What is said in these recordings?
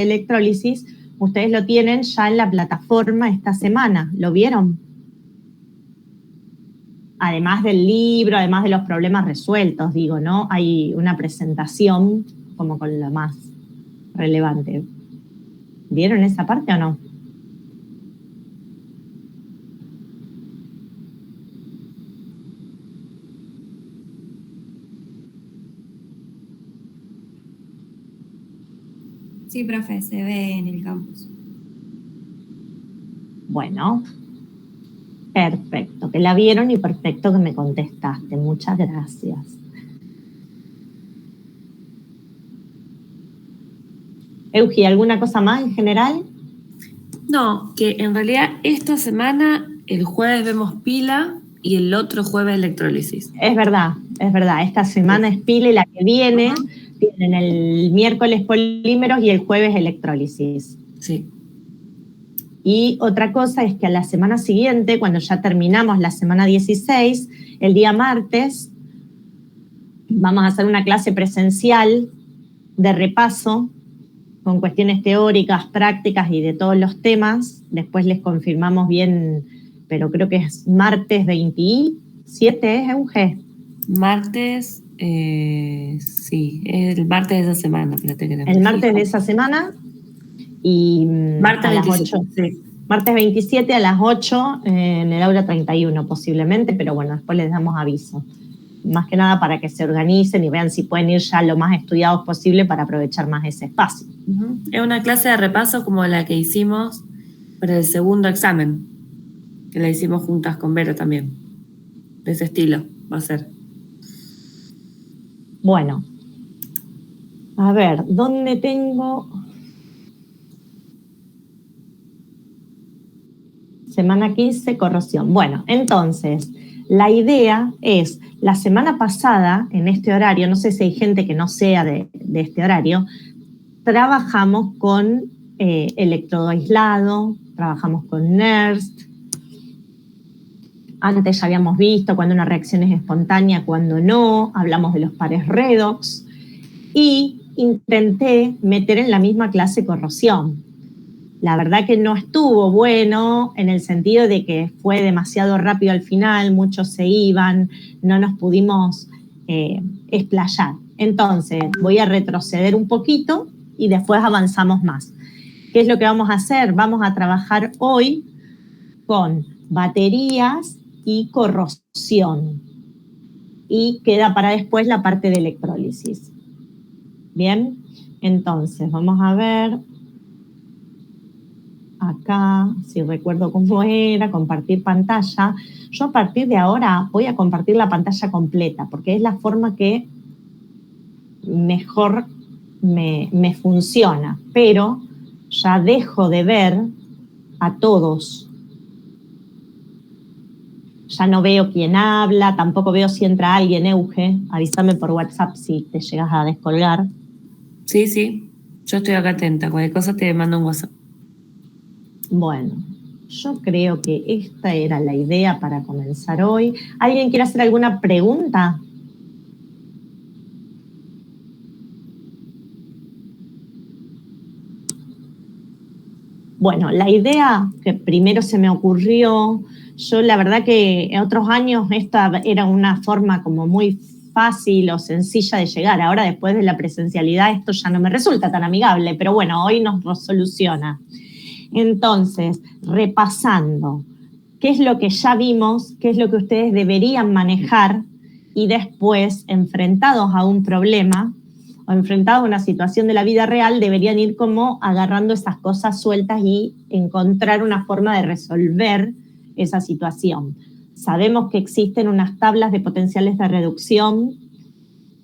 electrólisis, ustedes lo tienen ya en la plataforma esta semana. ¿Lo vieron? Además del libro, además de los problemas resueltos, digo, ¿no? Hay una presentación como con lo más relevante. ¿Vieron esa parte o no? Sí, profe, se ve en el campus. Bueno, perfecto, que la vieron y perfecto que me contestaste. Muchas gracias. Eugi, ¿alguna cosa más en general? No, que en realidad esta semana, el jueves vemos pila y el otro jueves electrólisis. Es verdad. Esta semana es pila y la que viene tienen el miércoles polímeros y el jueves electrólisis. Sí. Y otra cosa es que a la semana siguiente, cuando ya terminamos la semana 16, el día martes, vamos a hacer una clase presencial de repaso con cuestiones teóricas, prácticas y de todos los temas. Después les confirmamos bien, pero creo que es martes 27, ¿es Euge? Martes, sí, el martes de esa semana. El martes de esa semana y martes a las 27, 8. sí. Martes 27 a las 8 en el aula 31 posiblemente, pero bueno, después les damos aviso. Más que nada para que se organicen y vean si pueden ir ya lo más estudiados posible para aprovechar más ese espacio. Es una clase de repaso como la que hicimos para el segundo examen, que la hicimos juntas con Vero también. De ese estilo va a ser. Bueno, a ver, ¿dónde tengo? Semana 15, corrosión. Bueno, entonces, la idea es, la semana pasada, en este horario, no sé si hay gente que no sea de este horario, trabajamos con electrodo aislado, trabajamos con NERST. Antes ya habíamos visto cuando una reacción es espontánea, cuando no, hablamos de los pares redox y intenté meter en la misma clase corrosión. La verdad que no estuvo bueno en el sentido de que fue demasiado rápido al final, muchos se iban, no nos pudimos explayar. Entonces voy a retroceder un poquito y después avanzamos más. ¿Qué es lo que vamos a hacer? Vamos a trabajar hoy con baterías y corrosión. Y queda para después la parte de electrólisis. Bien, entonces vamos a ver acá, si recuerdo cómo era, compartir pantalla. Yo a partir de ahora voy a compartir la pantalla completa porque es la forma que mejor me funciona, pero ya dejo de ver a todos. Ya no veo quién habla, tampoco veo si entra alguien, Euge. Avísame por WhatsApp si te llegas a descolgar. Sí, yo estoy acá atenta, cualquier cosa te mando un WhatsApp. Bueno, yo creo que esta era la idea para comenzar hoy. ¿Alguien quiere hacer alguna pregunta? Bueno, la idea que primero se me ocurrió, yo la verdad que en otros años esta era una forma como muy fácil o sencilla de llegar. Ahora después de la presencialidad esto ya no me resulta tan amigable, pero bueno, hoy nos lo soluciona. Entonces, repasando, ¿qué es lo que ya vimos? ¿Qué es lo que ustedes deberían manejar? Y después, enfrentados a un problema o enfrentados a una situación de la vida real, deberían ir como agarrando esas cosas sueltas y encontrar una forma de resolver esa situación. Sabemos que existen unas tablas de potenciales de reducción,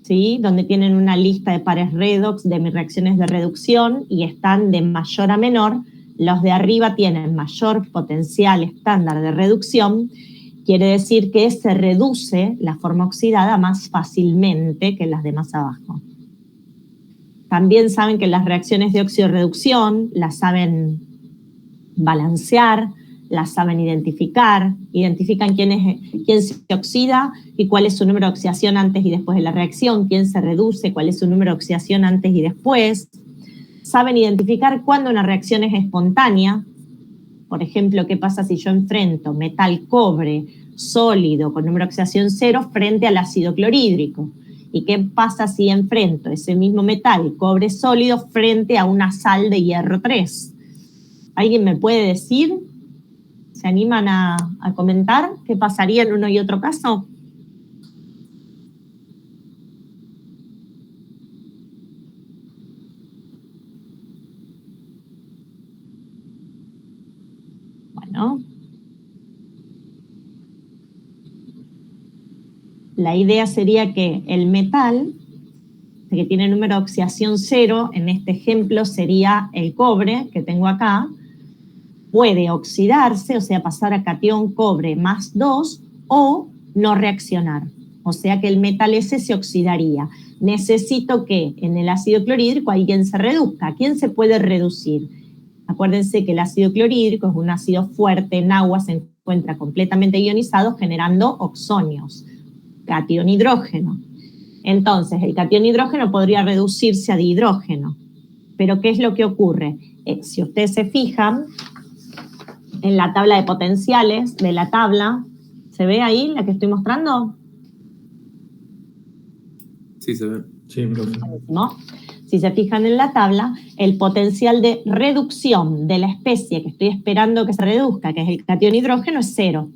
¿sí? Donde tienen una lista de pares redox, de mis reacciones de reducción, y están de mayor a menor. Los de arriba tienen mayor potencial estándar de reducción, quiere decir que se reduce la forma oxidada más fácilmente que las de más abajo. También saben que las reacciones de oxidorreducción las saben balancear, las saben identifican quién se oxida y cuál es su número de oxidación antes y después de la reacción, quién se reduce, cuál es su número de oxidación antes y después. saben identificar cuándo una reacción es espontánea. Por ejemplo, ¿qué pasa si yo enfrento metal cobre sólido con número de oxidación 0 frente al ácido clorhídrico? ¿Y qué pasa si enfrento ese mismo metal cobre sólido frente a una sal de hierro 3? ¿Alguien me puede decir? ¿Se animan a comentar qué pasaría en uno y otro caso? Bueno, la idea sería que el metal, que tiene número de oxidación 0, en este ejemplo sería el cobre que tengo acá, puede oxidarse, o sea, pasar a catión cobre más 2 o no reaccionar. O sea que el metal ese se oxidaría. Necesito que en el ácido clorhídrico alguien se reduzca. ¿Quién se puede reducir? Acuérdense que el ácido clorhídrico es un ácido fuerte, en agua se encuentra completamente ionizado generando oxonios, catión hidrógeno. Entonces, el catión hidrógeno podría reducirse a dihidrógeno. Pero ¿qué es lo que ocurre? Si ustedes se fijan, en la tabla de potenciales de la tabla, ¿se ve ahí la que estoy mostrando? Sí, se ve. Sí, profe. ¿No? Si se fijan en la tabla, el potencial de reducción de la especie que estoy esperando que se reduzca, que es el catión hidrógeno, es 0.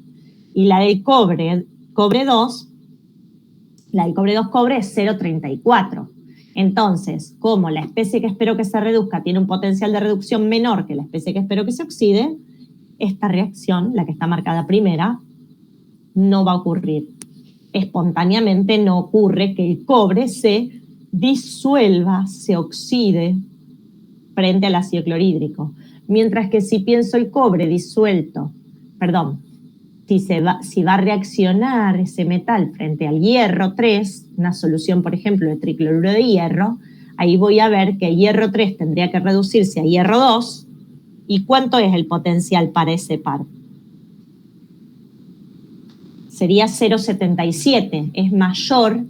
Y la del cobre 2, la del cobre 2 cobre es 0,34. Entonces, como la especie que espero que se reduzca tiene un potencial de reducción menor que la especie que espero que se oxide, esta reacción, la que está marcada primera, no va a ocurrir. Espontáneamente no ocurre que el cobre se disuelva, se oxide frente al ácido clorhídrico. Mientras que si pienso el cobre disuelto, si va a reaccionar ese metal frente al hierro 3, una solución, por ejemplo, de tricloruro de hierro, ahí voy a ver que hierro 3 tendría que reducirse a hierro 2. ¿Y cuánto es el potencial para ese par? Sería 0,77, es mayor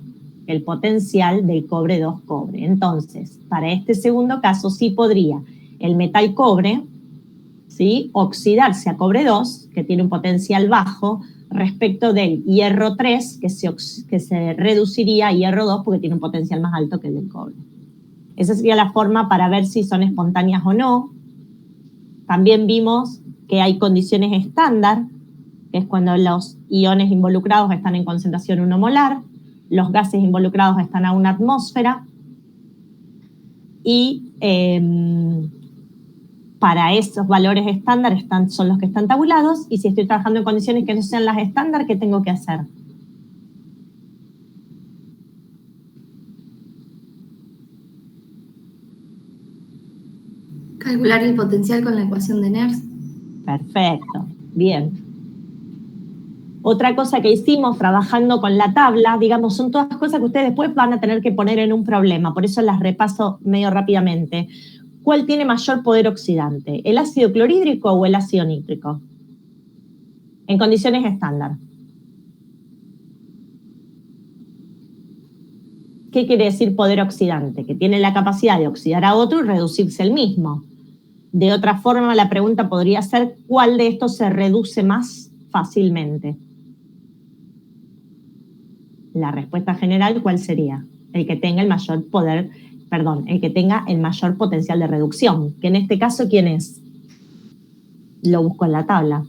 el potencial del cobre 2 cobre. Entonces, para este segundo caso sí podría el metal cobre, ¿sí?, oxidarse a cobre 2, que tiene un potencial bajo, respecto del hierro 3, que se reduciría a hierro 2 porque tiene un potencial más alto que el del cobre. Esa sería la forma para ver si son espontáneas o no. También vimos que hay condiciones estándar, que es cuando los iones involucrados están en concentración 1 molar, los gases involucrados están a 1 atmósfera, y para esos valores estándar son los que están tabulados, y si estoy trabajando en condiciones que no sean las estándar, ¿qué tengo que hacer? Calcular el potencial con la ecuación de Nernst. Perfecto, bien. Otra cosa que hicimos trabajando con la tabla, digamos, son todas cosas que ustedes después van a tener que poner en un problema, por eso las repaso medio rápidamente. ¿Cuál tiene mayor poder oxidante? ¿El ácido clorhídrico o el ácido nítrico? En condiciones estándar. ¿Qué quiere decir poder oxidante? Que tiene la capacidad de oxidar a otro y reducirse el mismo. De otra forma, la pregunta podría ser, ¿cuál de estos se reduce más fácilmente? La respuesta general, ¿cuál sería? El que tenga el mayor poder, el que tenga el mayor potencial de reducción, que en este caso, ¿quién es? Lo busco en la tabla.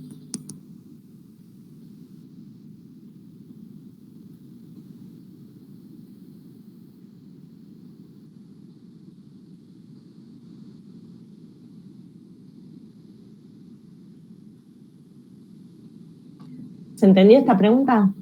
¿Se entendió esta pregunta?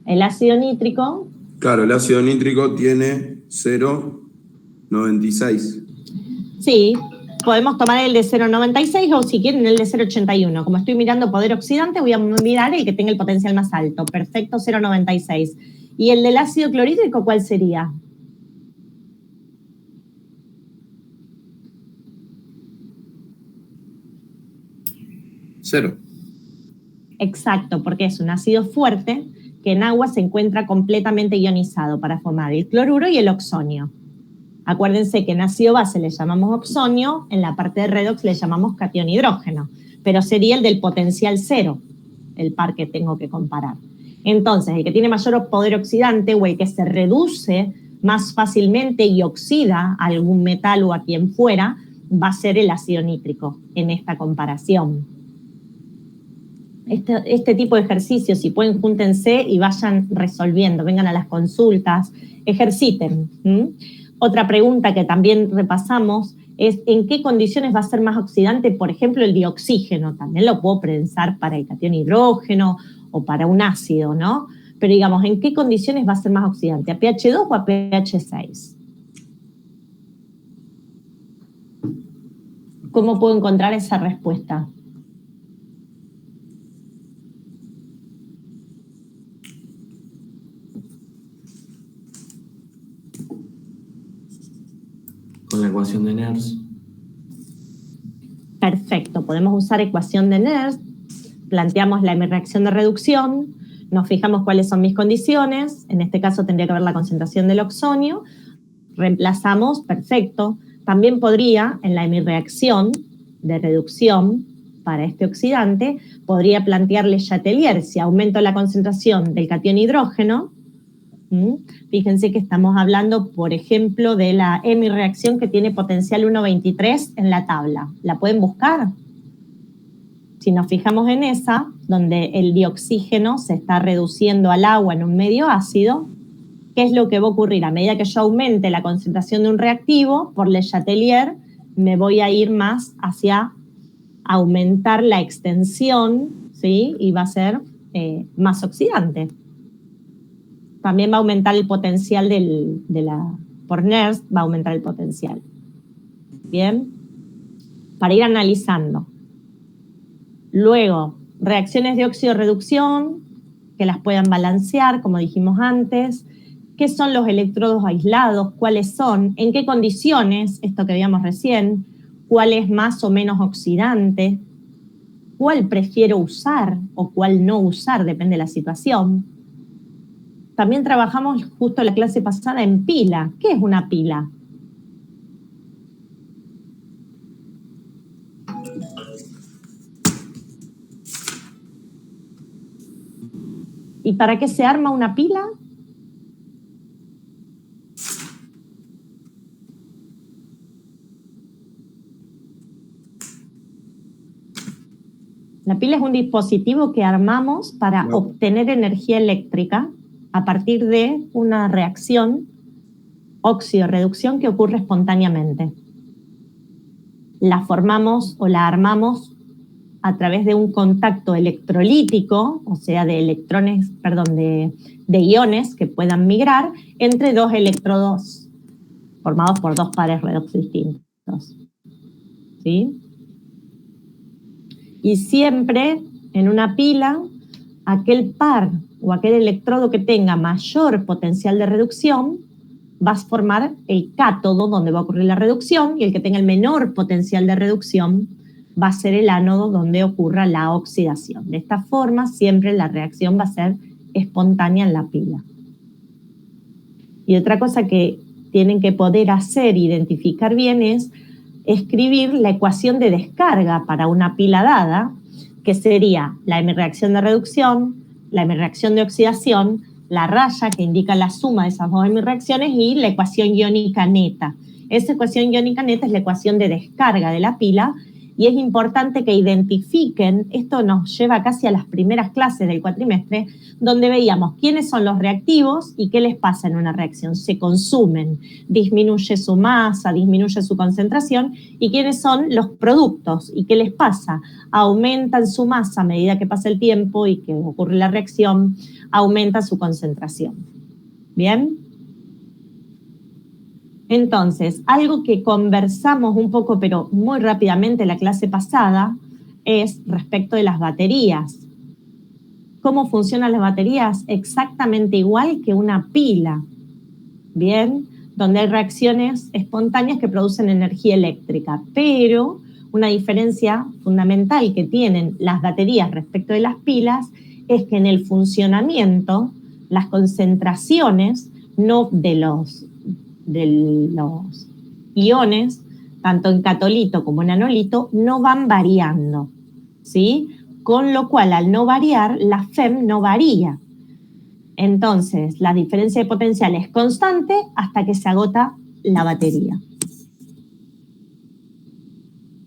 El ácido nítrico. Claro, el ácido nítrico tiene 0,96. Sí, podemos tomar el de 0,96 o si quieren el de 0,81. Como estoy mirando poder oxidante, voy a mirar el que tenga el potencial más alto. Perfecto, 0,96. ¿Y el del ácido clorhídrico cuál sería? 0. Exacto, porque es un ácido fuerte que en agua se encuentra completamente ionizado para formar el cloruro y el oxonio. Acuérdense que en ácido base le llamamos oxonio, en la parte de redox le llamamos catión hidrógeno, pero sería el del potencial 0, el par que tengo que comparar. Entonces, el que tiene mayor poder oxidante o el que se reduce más fácilmente y oxida a algún metal o a quien fuera, va a ser el ácido nítrico en esta comparación. Este tipo de ejercicios, si pueden, júntense y vayan resolviendo, vengan a las consultas, ejerciten. Otra pregunta que también repasamos es ¿en qué condiciones va a ser más oxidante, por ejemplo, el dioxígeno? También lo puedo pensar para el catión hidrógeno o para un ácido, ¿no? Pero digamos, ¿en qué condiciones va a ser más oxidante? ¿A pH 2 o a pH 6? ¿Cómo puedo encontrar esa respuesta? Con la ecuación de Nernst. Perfecto, podemos usar ecuación de Nernst, planteamos la reacción de reducción, nos fijamos cuáles son mis condiciones, en este caso tendría que haber la concentración del oxonio, reemplazamos, perfecto. También podría, en la reacción de reducción para este oxidante, podría plantearle Chatelier, si aumento la concentración del catión hidrógeno. Fíjense que estamos hablando, por ejemplo, de la hemireacción que tiene potencial 1,23 en la tabla. ¿La pueden buscar? Si nos fijamos en esa, donde el dioxígeno se está reduciendo al agua en un medio ácido, ¿qué es lo que va a ocurrir? A medida que yo aumente la concentración de un reactivo, por Le Chatelier, me voy a ir más hacia aumentar la extensión, ¿sí? Y va a ser más oxidante. También va a aumentar el potencial por Nernst va a aumentar el potencial. Bien, para ir analizando. Luego, reacciones de óxido-reducción, que las puedan balancear, como dijimos antes. ¿Qué son los electrodos aislados? ¿Cuáles son? ¿En qué condiciones? Esto que veíamos recién. ¿Cuál es más o menos oxidante? ¿Cuál prefiero usar o cuál no usar? Depende de la situación. También trabajamos justo en la clase pasada en pila. ¿Qué es una pila? ¿Y para qué se arma una pila? La pila es un dispositivo que armamos para obtener energía eléctrica a partir de una reacción óxido-reducción que ocurre espontáneamente. La formamos o la armamos a través de un contacto electrolítico, o sea, de electrones, perdón, de iones que puedan migrar entre dos electrodos formados por dos pares redox distintos. ¿Sí? Y siempre en una pila, aquel par o aquel electrodo que tenga mayor potencial de reducción va a formar el cátodo donde va a ocurrir la reducción, y el que tenga el menor potencial de reducción va a ser el ánodo donde ocurra la oxidación. De esta forma siempre la reacción va a ser espontánea en la pila. Y otra cosa que tienen que poder hacer, identificar bien, es escribir la ecuación de descarga para una pila dada, que sería la hemireacción de reducción, la hemireacción de oxidación, la raya que indica la suma de esas dos hemireacciones y la ecuación iónica neta. Esa ecuación iónica neta es la ecuación de descarga de la pila, y es importante que identifiquen, esto nos lleva casi a las primeras clases del cuatrimestre, donde veíamos quiénes son los reactivos y qué les pasa en una reacción. Se consumen, disminuye su masa, disminuye su concentración, y quiénes son los productos y qué les pasa. Aumentan su masa a medida que pasa el tiempo y que ocurre la reacción, aumenta su concentración. ¿Bien? Entonces, algo que conversamos un poco, pero muy rápidamente la clase pasada, es respecto de las baterías. ¿Cómo funcionan las baterías? Exactamente igual que una pila, ¿bien? Donde hay reacciones espontáneas que producen energía eléctrica, pero una diferencia fundamental que tienen las baterías respecto de las pilas es que en el funcionamiento las concentraciones no de los iones, tanto en catolito como en anolito, no van variando, ¿sí? Con lo cual, al no variar, la FEM no varía. Entonces, la diferencia de potencial es constante hasta que se agota la batería.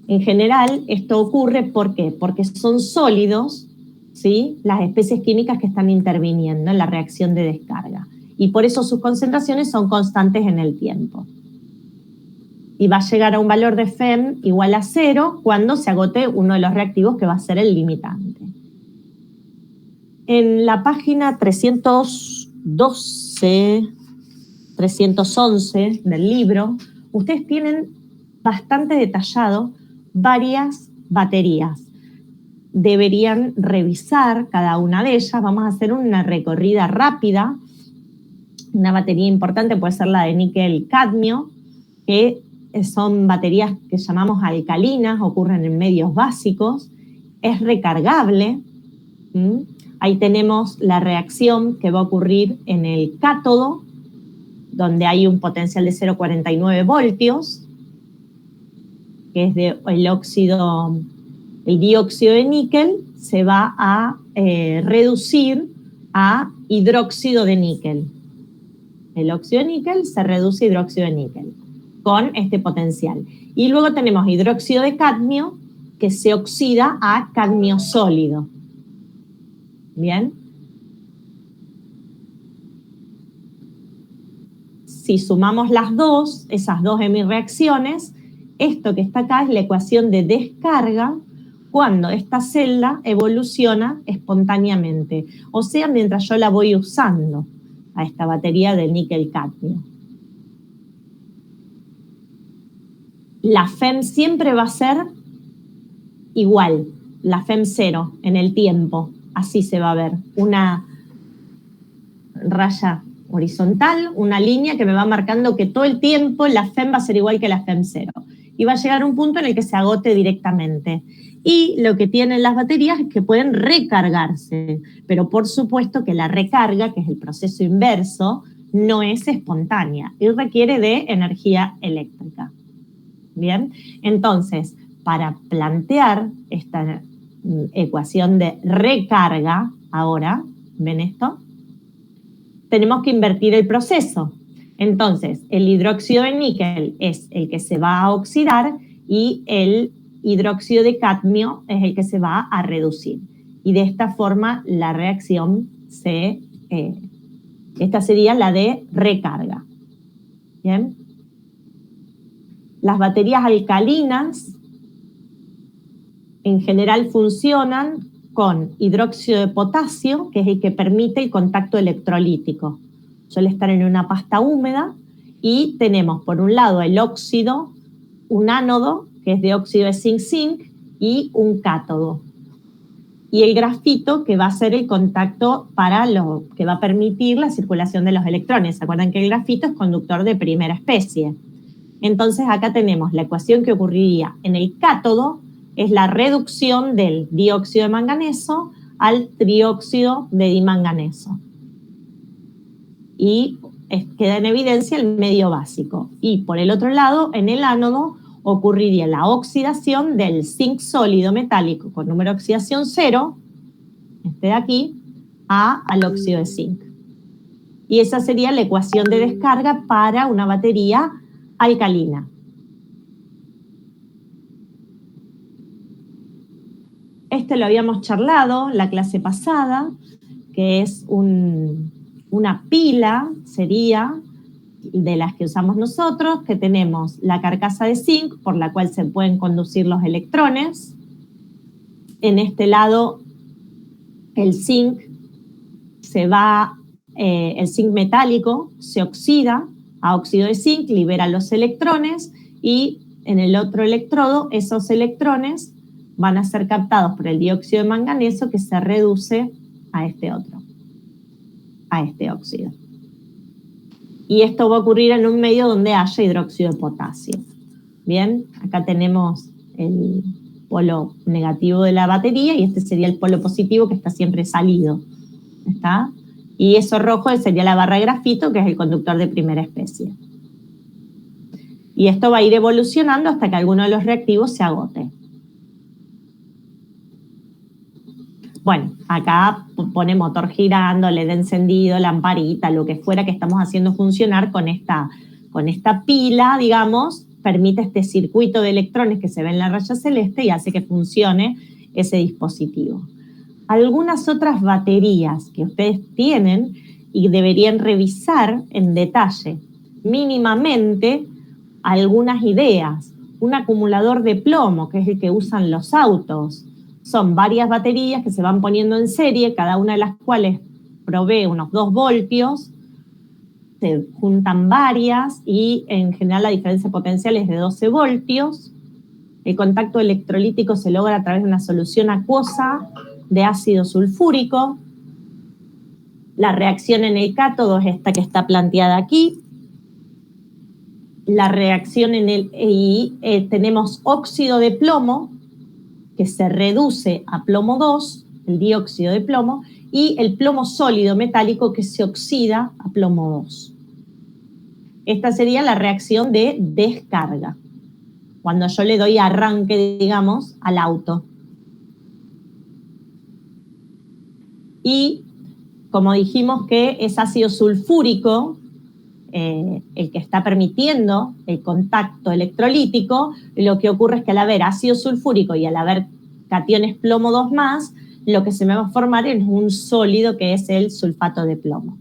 En general, esto ocurre, ¿por qué? Porque son sólidos, ¿sí?, las especies químicas que están interviniendo en la reacción de descarga. Y por eso sus concentraciones son constantes en el tiempo. Y va a llegar a un valor de FEM igual a 0 cuando se agote uno de los reactivos que va a ser el limitante. En la página 312, 311 del libro, ustedes tienen bastante detallado varias baterías. Deberían revisar cada una de ellas. Vamos a hacer una recorrida rápida. Una batería importante puede ser la de níquel-cadmio, que son baterías que llamamos alcalinas, ocurren en medios básicos, es recargable. Ahí tenemos la reacción que va a ocurrir en el cátodo, donde hay un potencial de 0,49 voltios, que es el dióxido de níquel, se va a reducir a hidróxido de níquel. El óxido de níquel se reduce a hidróxido de níquel con este potencial. Y luego tenemos hidróxido de cadmio, que se oxida a cadmio sólido. ¿Bien? Si sumamos esas dos hemireacciones, esto que está acá es la ecuación de descarga cuando esta celda evoluciona espontáneamente, o sea, mientras yo la voy usando a esta batería de níquel-cadmio. La FEM siempre va a ser igual, la FEM 0 en el tiempo, así se va a ver, una raya horizontal, una línea que me va marcando que todo el tiempo la FEM va a ser igual que la FEM 0. Y va a llegar un punto en el que se agote directamente. Y lo que tienen las baterías es que pueden recargarse, pero por supuesto que la recarga, que es el proceso inverso, no es espontánea y requiere de energía eléctrica. Bien, entonces, para plantear esta ecuación de recarga, ahora, ¿ven esto? Tenemos que invertir el proceso. Entonces, el hidróxido de níquel es el que se va a oxidar y el hidróxido de cadmio es el que se va a reducir. Y de esta forma la reacción esta sería la de recarga. ¿Bien? Las baterías alcalinas en general funcionan con hidróxido de potasio, que es el que permite el contacto electrolítico. Suele estar en una pasta húmeda y tenemos por un lado el óxido, un ánodo, que es de óxido de zinc-zinc, y un cátodo. Y el grafito, que va a ser el contacto que va a permitir la circulación de los electrones. ¿Se acuerdan que el grafito es conductor de primera especie? Entonces acá tenemos la ecuación que ocurriría en el cátodo, es la reducción del dióxido de manganeso al trióxido de dimanganeso. Y queda en evidencia el medio básico. Y por el otro lado, en el ánodo, ocurriría la oxidación del zinc sólido metálico con número de oxidación 0, este de aquí, al óxido de zinc. Y esa sería la ecuación de descarga para una batería alcalina. Este lo habíamos charlado la clase pasada, que es una pila, sería de las que usamos nosotros, que tenemos la carcasa de zinc por la cual se pueden conducir los electrones. En este lado el zinc el zinc metálico se oxida a óxido de zinc, libera los electrones y en el otro electrodo esos electrones van a ser captados por el dióxido de manganeso que se reduce a este óxido. Y esto va a ocurrir en un medio donde haya hidróxido de potasio. Bien, acá tenemos el polo negativo de la batería y este sería el polo positivo que está siempre salido. ¿Está? Y eso rojo sería la barra de grafito, que es el conductor de primera especie. Y esto va a ir evolucionando hasta que alguno de los reactivos se agote. Bueno, acá pone motor girando, LED encendido, lamparita, lo que fuera que estamos haciendo funcionar con esta pila, digamos, permite este circuito de electrones que se ve en la raya celeste y hace que funcione ese dispositivo. Algunas otras baterías que ustedes tienen y deberían revisar en detalle, mínimamente, algunas ideas. Un acumulador de plomo, que es el que usan los autos. Son varias baterías que se van poniendo en serie, cada una de las cuales provee unos 2 voltios, se juntan varias y en general la diferencia potencial es de 12 voltios. El contacto electrolítico se logra a través de una solución acuosa de ácido sulfúrico. La reacción en el cátodo es esta que está planteada aquí. La reacción tenemos óxido de plomo, que se reduce a plomo 2, el dióxido de plomo, y el plomo sólido metálico que se oxida a plomo 2. Esta sería la reacción de descarga, cuando yo le doy arranque, digamos, al auto. Y como dijimos que es ácido sulfúrico, el que está permitiendo el contacto electrolítico, lo que ocurre es que al haber ácido sulfúrico y al haber cationes plomo 2 más, lo que se me va a formar es un sólido que es el sulfato de plomo.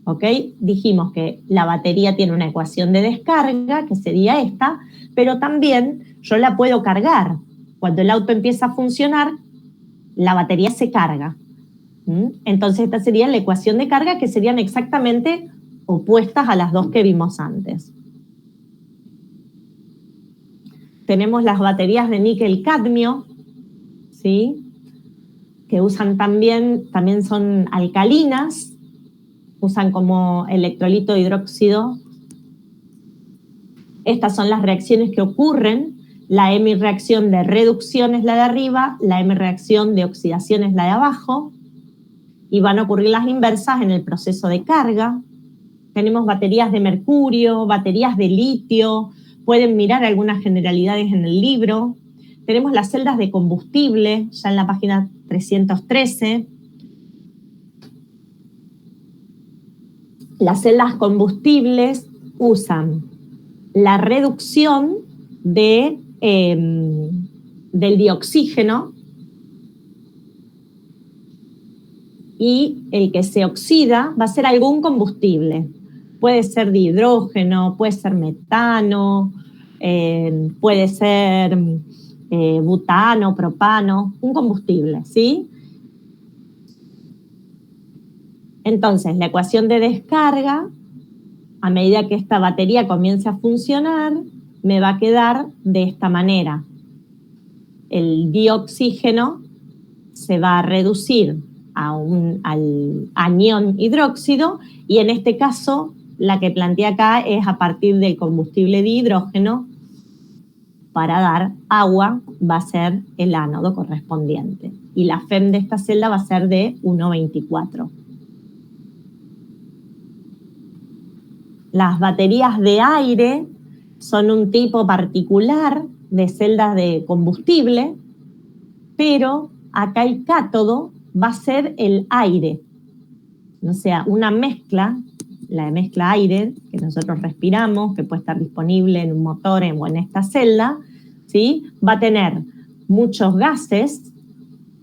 ¿Ok? Dijimos que la batería tiene una ecuación de descarga, que sería esta, pero también yo la puedo cargar. Cuando el auto empieza a funcionar, la batería se carga. Entonces esta sería la ecuación de carga, que serían exactamente opuestas a las dos que vimos antes. Tenemos las baterías de níquel-cadmio, ¿sí? Que usan también son alcalinas, usan como electrolito hidróxido. Estas son las reacciones que ocurren. La hemi-reacción de reducción es la de arriba, la hemi-reacción de oxidación es la de abajo, y van a ocurrir las inversas en el proceso de carga. Tenemos baterías de mercurio, baterías de litio, pueden mirar algunas generalidades en el libro. Tenemos las celdas de combustible, ya en la página 313. Las celdas combustibles usan la reducción del dioxígeno y el que se oxida va a ser algún combustible. Puede ser de hidrógeno, puede ser metano, puede ser butano, propano, un combustible, ¿sí? Entonces, la ecuación de descarga, a medida que esta batería comience a funcionar, me va a quedar de esta manera. El dioxígeno se va a reducir al anión hidróxido y en este caso la que plantea acá es a partir del combustible de hidrógeno para dar agua va a ser el ánodo correspondiente y la FEM de esta celda va a ser de 1,24. Las baterías de aire son un tipo particular de celdas de combustible, pero acá el cátodo va a ser el aire. O sea, una mezcla, la mezcla aire que nosotros respiramos, que puede estar disponible en un motor o en esta celda, ¿sí? Va a tener muchos gases,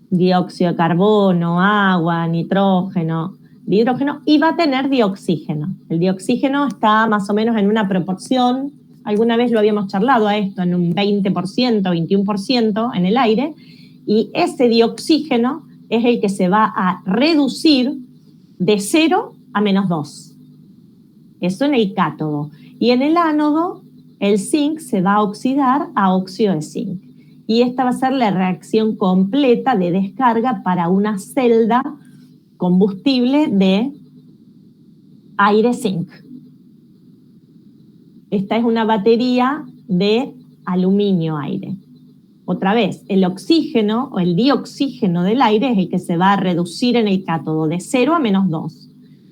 dióxido de carbono, agua, nitrógeno, hidrógeno, y va a tener dioxígeno. El dioxígeno está más o menos en una proporción, alguna vez lo habíamos charlado a esto, en un 20%, 21% en el aire, y ese dioxígeno es el que se va a reducir de 0 a -2. Eso en el cátodo. Y en el ánodo, el zinc se va a oxidar a óxido de zinc. Y esta va a ser la reacción completa de descarga para una celda combustible de aire zinc. Esta es una batería de aluminio-aire. Otra vez, el oxígeno o el dioxígeno del aire es el que se va a reducir en el cátodo de 0 a -2.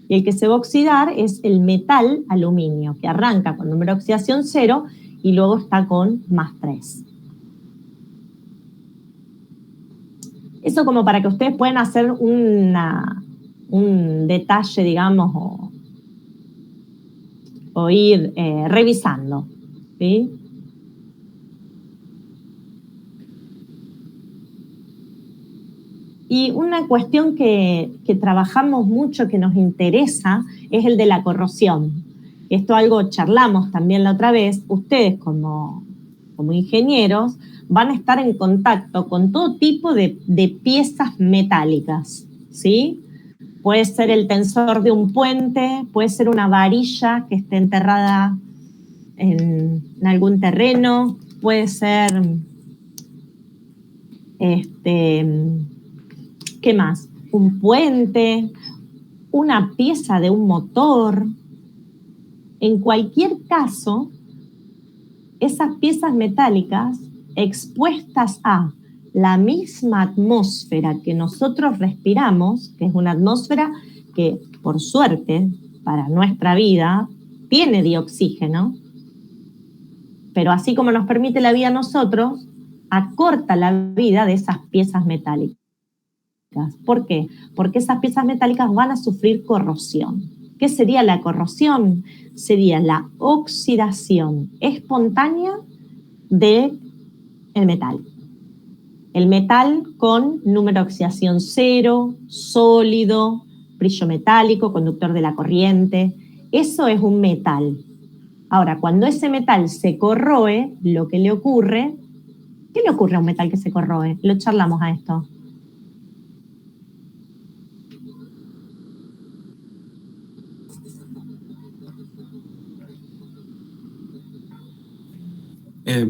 Y el que se va a oxidar es el metal aluminio, que arranca con número de oxidación 0 y luego está con +3. Eso como para que ustedes puedan hacer un detalle, digamos, o ir revisando, ¿sí? Y una cuestión que trabajamos mucho, que nos interesa, es el de la corrosión. Esto algo charlamos también la otra vez. Ustedes como ingenieros van a estar en contacto con todo tipo de piezas metálicas, ¿sí? Puede ser el tensor de un puente, puede ser una varilla que esté enterrada en algún terreno, puede ser, ¿qué más? Un puente, una pieza de un motor. En cualquier caso, esas piezas metálicas expuestas a la misma atmósfera que nosotros respiramos, que es una atmósfera que, por suerte, para nuestra vida, tiene dioxígeno, pero así como nos permite la vida a nosotros, acorta la vida de esas piezas metálicas. ¿Por qué? Porque esas piezas metálicas van a sufrir corrosión. ¿Qué sería la corrosión? Sería la oxidación espontánea del metal. El metal con número de oxidación 0, sólido, brillo metálico, conductor de la corriente. Eso es un metal. Ahora, cuando ese metal se corroe, lo que le ocurre... ¿Qué le ocurre a un metal que se corroe? Lo charlamos a esto.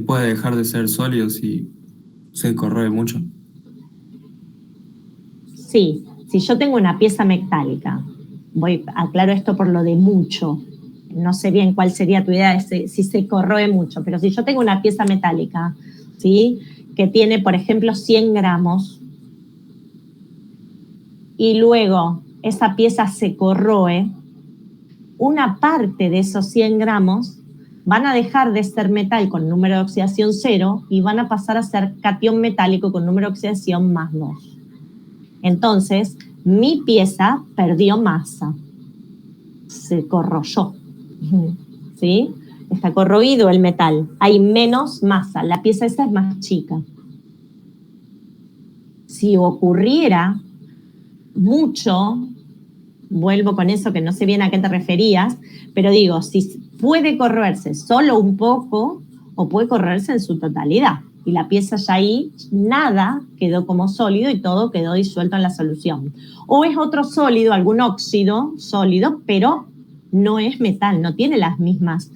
Puede dejar de ser sólido si se corroe mucho. Sí, si yo tengo una pieza metálica, aclaro esto por lo de mucho, no sé bien cuál sería tu idea si se corroe mucho, pero si yo tengo una pieza metálica, ¿sí?, que tiene, por ejemplo, 100 gramos, y luego esa pieza se corroe, una parte de esos 100 gramos van a dejar de ser metal con número de oxidación 0 y van a pasar a ser catión metálico con número de oxidación +2. Entonces, mi pieza perdió masa, se corroyó, ¿sí? Está corroído el metal, hay menos masa, la pieza esa es más chica. Si ocurriera mucho, vuelvo con eso que no sé bien a qué te referías, pero digo, si puede corroerse solo un poco o puede corroerse en su totalidad. Y la pieza ya ahí, nada quedó como sólido y todo quedó disuelto en la solución. O es otro sólido, algún óxido sólido, pero no es metal, no tiene las mismas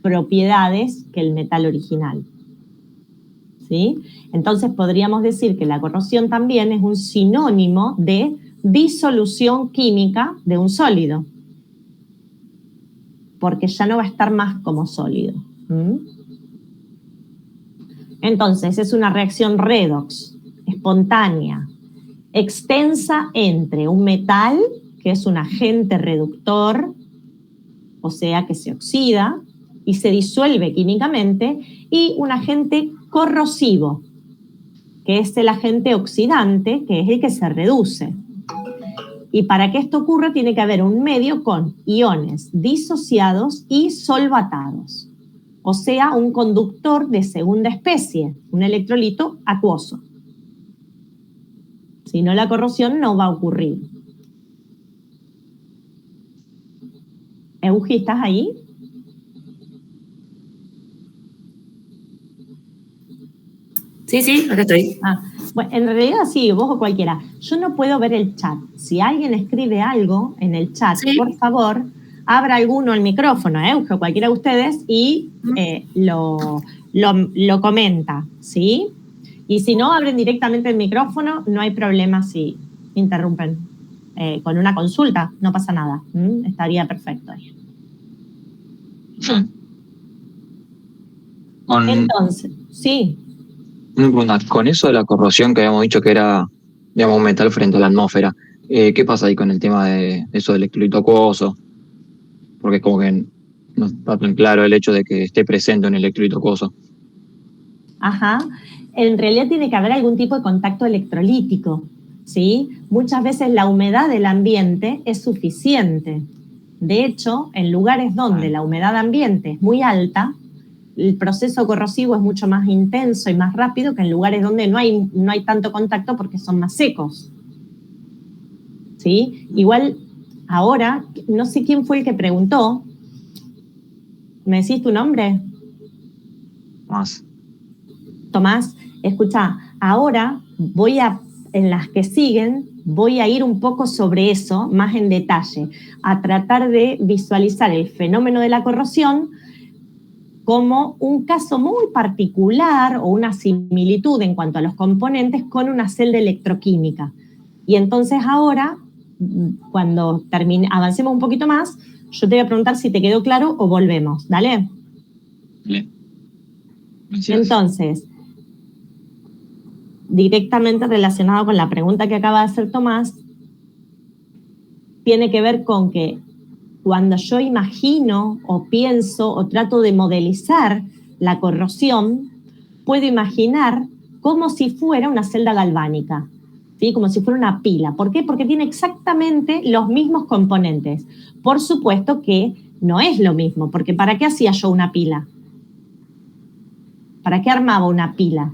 propiedades que el metal original. ¿Sí? Entonces podríamos decir que la corrosión también es un sinónimo de disolución química de un sólido, porque ya no va a estar más como sólido. Entonces es una reacción redox, espontánea, extensa entre un metal, que es un agente reductor, o sea que se oxida y se disuelve químicamente, y un agente corrosivo, que es el agente oxidante, que es el que se reduce. Y para que esto ocurra tiene que haber un medio con iones disociados y solvatados, o sea, un conductor de segunda especie, un electrolito acuoso. Si no, la corrosión no va a ocurrir. Eugi, ¿estás ahí? Sí, acá estoy. Bueno, en realidad sí, vos o cualquiera. Yo no puedo ver el chat. Si alguien escribe algo en el chat, ¿sí?, por favor, abra alguno el micrófono, o cualquiera de ustedes, y lo comenta, ¿sí? Y si no abren directamente el micrófono, no hay problema si interrumpen. Con una consulta, no pasa nada. Estaría perfecto ahí. Entonces, sí. Una pregunta, con eso de la corrosión que habíamos dicho que era, digamos, un metal frente a la atmósfera, ¿qué pasa ahí con el tema de eso del electrolito acuoso? Porque es como que no está tan claro el hecho de que esté presente un electrolito acuoso. Ajá. En realidad tiene que haber algún tipo de contacto electrolítico, ¿sí? Muchas veces la humedad del ambiente es suficiente. De hecho, en lugares donde la humedad ambiente es muy alta, el proceso corrosivo es mucho más intenso y más rápido que en lugares donde no hay tanto contacto porque son más secos. ¿Sí? Igual, ahora, no sé quién fue el que preguntó. ¿Me decís tu nombre? Tomás, escucha, ahora en las que siguen, voy a ir un poco sobre eso, más en detalle, a tratar de visualizar el fenómeno de la corrosión como un caso muy particular o una similitud en cuanto a los componentes con una celda electroquímica. Y entonces ahora, cuando avancemos un poquito más, yo te voy a preguntar si te quedó claro o volvemos. ¿Dale? Entonces, directamente relacionado con la pregunta que acaba de hacer Tomás, tiene que ver con que cuando yo imagino o pienso o trato de modelizar la corrosión, puedo imaginar como si fuera una celda galvánica, ¿sí? Como si fuera una pila. ¿Por qué? Porque tiene exactamente los mismos componentes. Por supuesto que no es lo mismo, porque ¿para qué hacía yo una pila? ¿Para qué armaba una pila?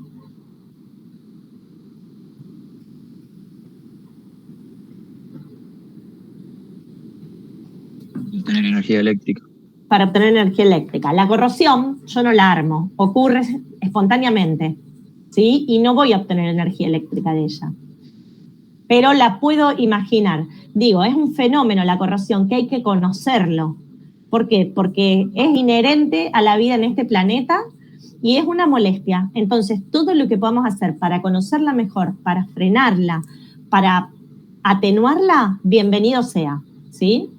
Obtener energía eléctrica. Para obtener energía eléctrica. La corrosión yo no la armo, ocurre espontáneamente, ¿sí? Y no voy a obtener energía eléctrica de ella. Pero la puedo imaginar. Digo, es un fenómeno la corrosión que hay que conocerlo. ¿Por qué? Porque es inherente a la vida en este planeta y es una molestia. Entonces, todo lo que podamos hacer para conocerla mejor, para frenarla, para atenuarla, bienvenido sea, ¿sí?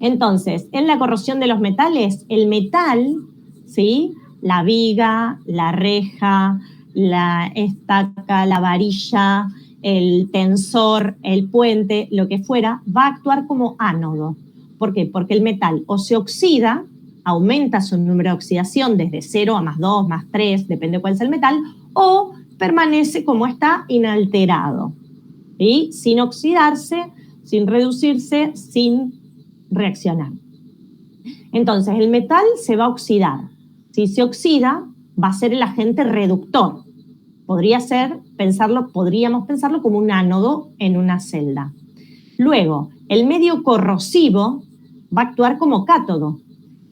Entonces, en la corrosión de los metales, el metal, ¿sí? La viga, la reja, la estaca, la varilla, el tensor, el puente, lo que fuera, va a actuar como ánodo. ¿Por qué? Porque el metal o se oxida, aumenta su número de oxidación desde 0 a +2, +3, depende cuál es el metal, o permanece como está inalterado, ¿sí? Sin oxidarse, sin reducirse, sin reaccionar. Entonces, el metal se va a oxidar. Si se oxida, va a ser el agente reductor. Podríamos pensarlo como un ánodo en una celda. Luego, el medio corrosivo va a actuar como cátodo.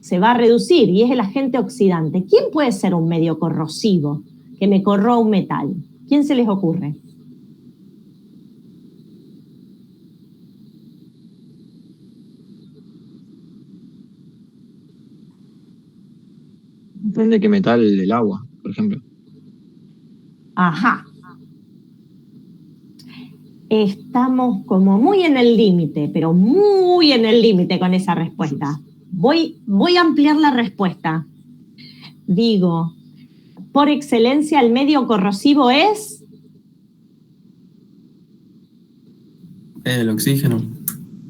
Se va a reducir y es el agente oxidante. ¿Quién puede ser un medio corrosivo que me corroa un metal? ¿Quién se les ocurre? Depende de qué metal del agua, por ejemplo. Ajá. Estamos como muy en el límite, pero muy en el límite con esa respuesta. Voy a ampliar la respuesta. Digo, por excelencia el medio corrosivo es... El oxígeno.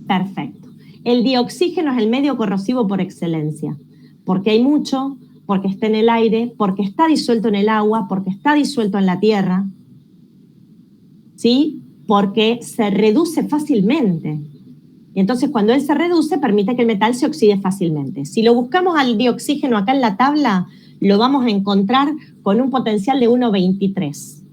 Perfecto. El dioxígeno es el medio corrosivo por excelencia, porque hay mucho, porque está en el aire, porque está disuelto en el agua, porque está disuelto en la tierra, ¿sí? Porque se reduce fácilmente. Y entonces cuando él se reduce, permite que el metal se oxide fácilmente. Si lo buscamos al dioxígeno acá en la tabla, lo vamos a encontrar con un potencial de 1,23.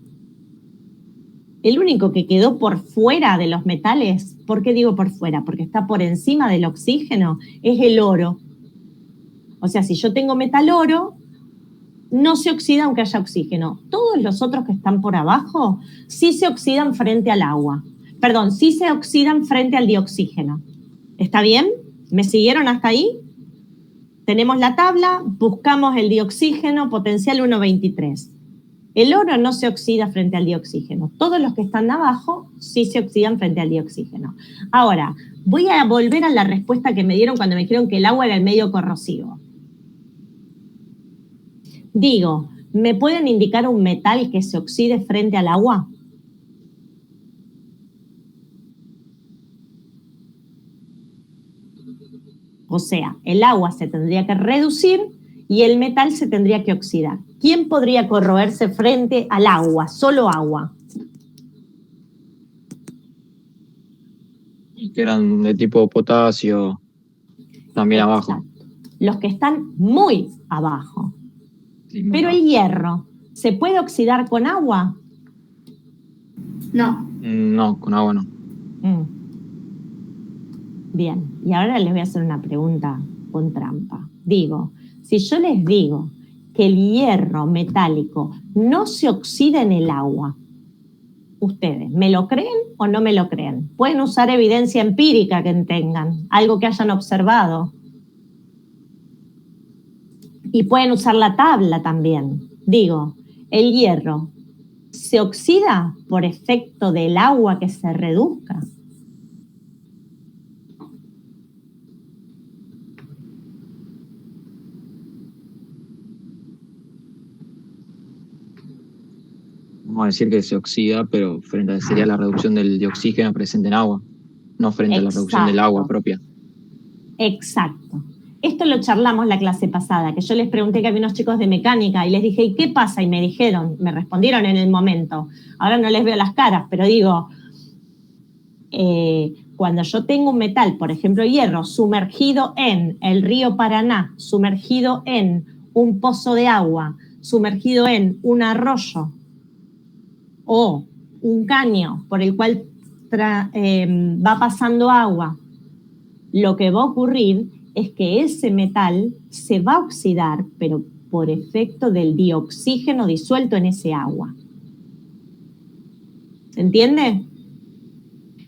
El único que quedó por fuera de los metales, ¿por qué digo por fuera? Porque está por encima del oxígeno, es el oro. O sea, si yo tengo metal oro, no se oxida aunque haya oxígeno. Todos los otros que están por abajo sí se oxidan frente al agua. Perdón, sí se oxidan frente al dioxígeno. ¿Está bien? ¿Me siguieron hasta ahí? Tenemos la tabla, buscamos el dioxígeno, potencial 1,23. El oro no se oxida frente al dioxígeno. Todos los que están abajo sí se oxidan frente al dioxígeno. Ahora, voy a volver a la respuesta que me dieron cuando me dijeron que el agua era el medio corrosivo. Digo, ¿me pueden indicar un metal que se oxide frente al agua? O sea, el agua se tendría que reducir y el metal se tendría que oxidar. ¿Quién podría corroerse frente al agua? Solo agua. Que eran de tipo potasio, también Exacto. abajo. Los que están muy abajo. Sí, Pero el hierro, ¿se puede oxidar con agua? No. No, con agua no. Bien, y ahora les voy a hacer una pregunta con trampa. Digo, si yo les digo que el hierro metálico no se oxida en el agua, ¿ustedes me lo creen o no me lo creen? Pueden usar evidencia empírica que tengan, algo que hayan observado. Y pueden usar la tabla también. Digo, el hierro se oxida por efecto del agua que se reduzca. Vamos a decir que se oxida, pero sería la reducción de oxígeno presente en agua, no frente a la reducción del agua propia. Exacto. Esto lo charlamos la clase pasada, que yo les pregunté que había unos chicos de mecánica y les dije, ¿y qué pasa? Y me dijeron, me respondieron en el momento. Ahora no les veo las caras, pero digo, cuando yo tengo un metal, por ejemplo hierro, sumergido en el río Paraná, sumergido en un pozo de agua, sumergido en un arroyo o un caño por el cual va pasando agua, lo que va a ocurrir es que ese metal se va a oxidar, pero por efecto del dioxígeno disuelto en ese agua. ¿Se entiende?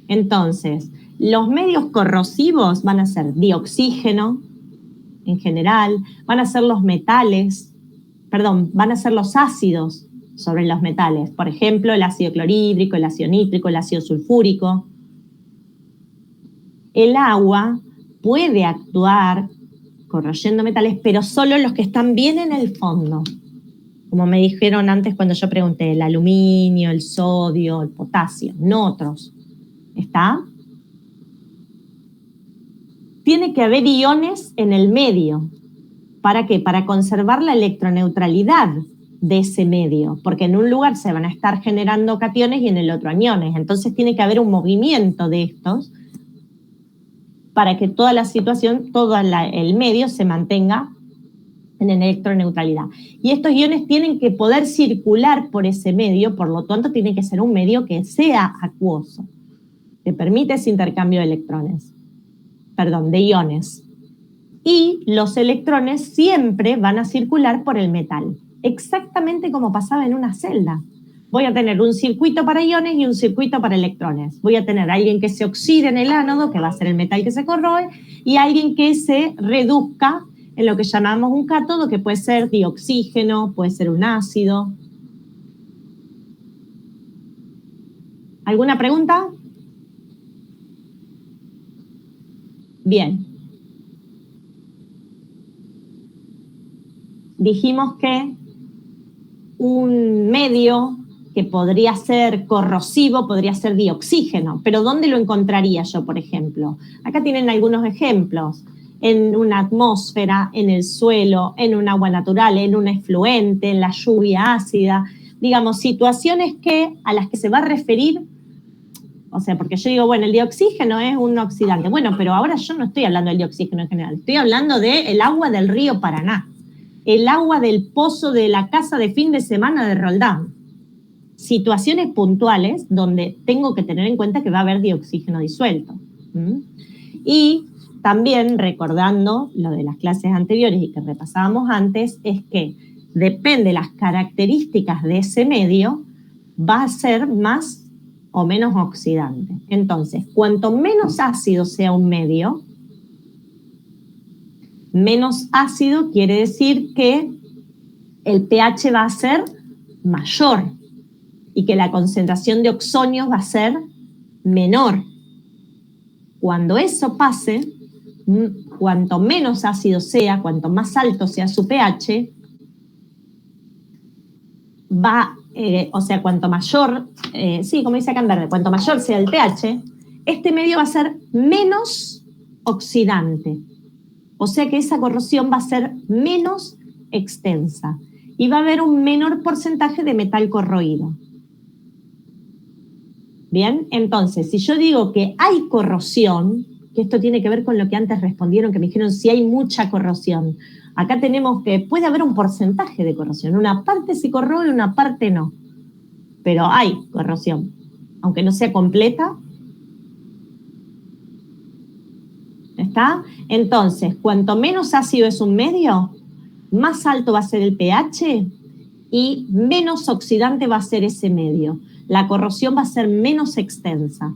Entonces, los medios corrosivos van a ser dioxígeno en general, van a ser los metales, van a ser los ácidos sobre los metales. Por ejemplo, el ácido clorhídrico, el ácido nítrico, el ácido sulfúrico. El agua puede actuar corroyendo metales, pero solo los que están bien en el fondo. Como me dijeron antes cuando yo pregunté, el aluminio, el sodio, el potasio, no otros. ¿Está? Tiene que haber iones en el medio. ¿Para qué? Para conservar la electroneutralidad de ese medio, porque en un lugar se van a estar generando cationes y en el otro aniones. Entonces tiene que haber un movimiento de estos para que toda la situación, el medio se mantenga en electroneutralidad. Y estos iones tienen que poder circular por ese medio, por lo tanto tiene que ser un medio que sea acuoso, que permite ese intercambio de de iones. Y los electrones siempre van a circular por el metal, exactamente como pasaba en una celda. Voy a tener un circuito para iones y un circuito para electrones. Voy a tener a alguien que se oxide en el ánodo, que va a ser el metal que se corroe, y alguien que se reduzca en lo que llamamos un cátodo, que puede ser dioxígeno, puede ser un ácido. ¿Alguna pregunta? Bien. Dijimos que un medio que podría ser corrosivo, podría ser dioxígeno, pero ¿dónde lo encontraría yo, por ejemplo? Acá tienen algunos ejemplos, en una atmósfera, en el suelo, en un agua natural, en un efluente, en la lluvia ácida, digamos, situaciones a las que se va a referir, o sea, porque yo digo, bueno, el dioxígeno es un oxidante, bueno, pero ahora yo no estoy hablando del dioxígeno en general, estoy hablando del agua del río Paraná, el agua del pozo de la casa de fin de semana de Roldán. Situaciones puntuales donde tengo que tener en cuenta que va a haber dioxígeno disuelto. Y también recordando lo de las clases anteriores y que repasábamos antes, es que depende de las características de ese medio, va a ser más o menos oxidante. Entonces, cuanto menos ácido sea un medio, menos ácido quiere decir que el pH va a ser mayor y que la concentración de oxonios va a ser menor. Cuando eso pase, cuanto menos ácido sea, cuanto más alto sea su pH, va, o sea, cuanto mayor, sí, como dice acá en verde, cuanto mayor sea el pH, este medio va a ser menos oxidante. O sea que esa corrosión va a ser menos extensa y va a haber un menor porcentaje de metal corroído. Bien, entonces, si yo digo que hay corrosión, que esto tiene que ver con lo que antes respondieron, que me dijeron si hay mucha corrosión. Acá tenemos que puede haber un porcentaje de corrosión. Una parte sí corroe, una parte no. Pero hay corrosión. Aunque no sea completa. ¿Está? Entonces, cuanto menos ácido es un medio, más alto va a ser el pH y menos oxidante va a ser ese medio. La corrosión va a ser menos extensa.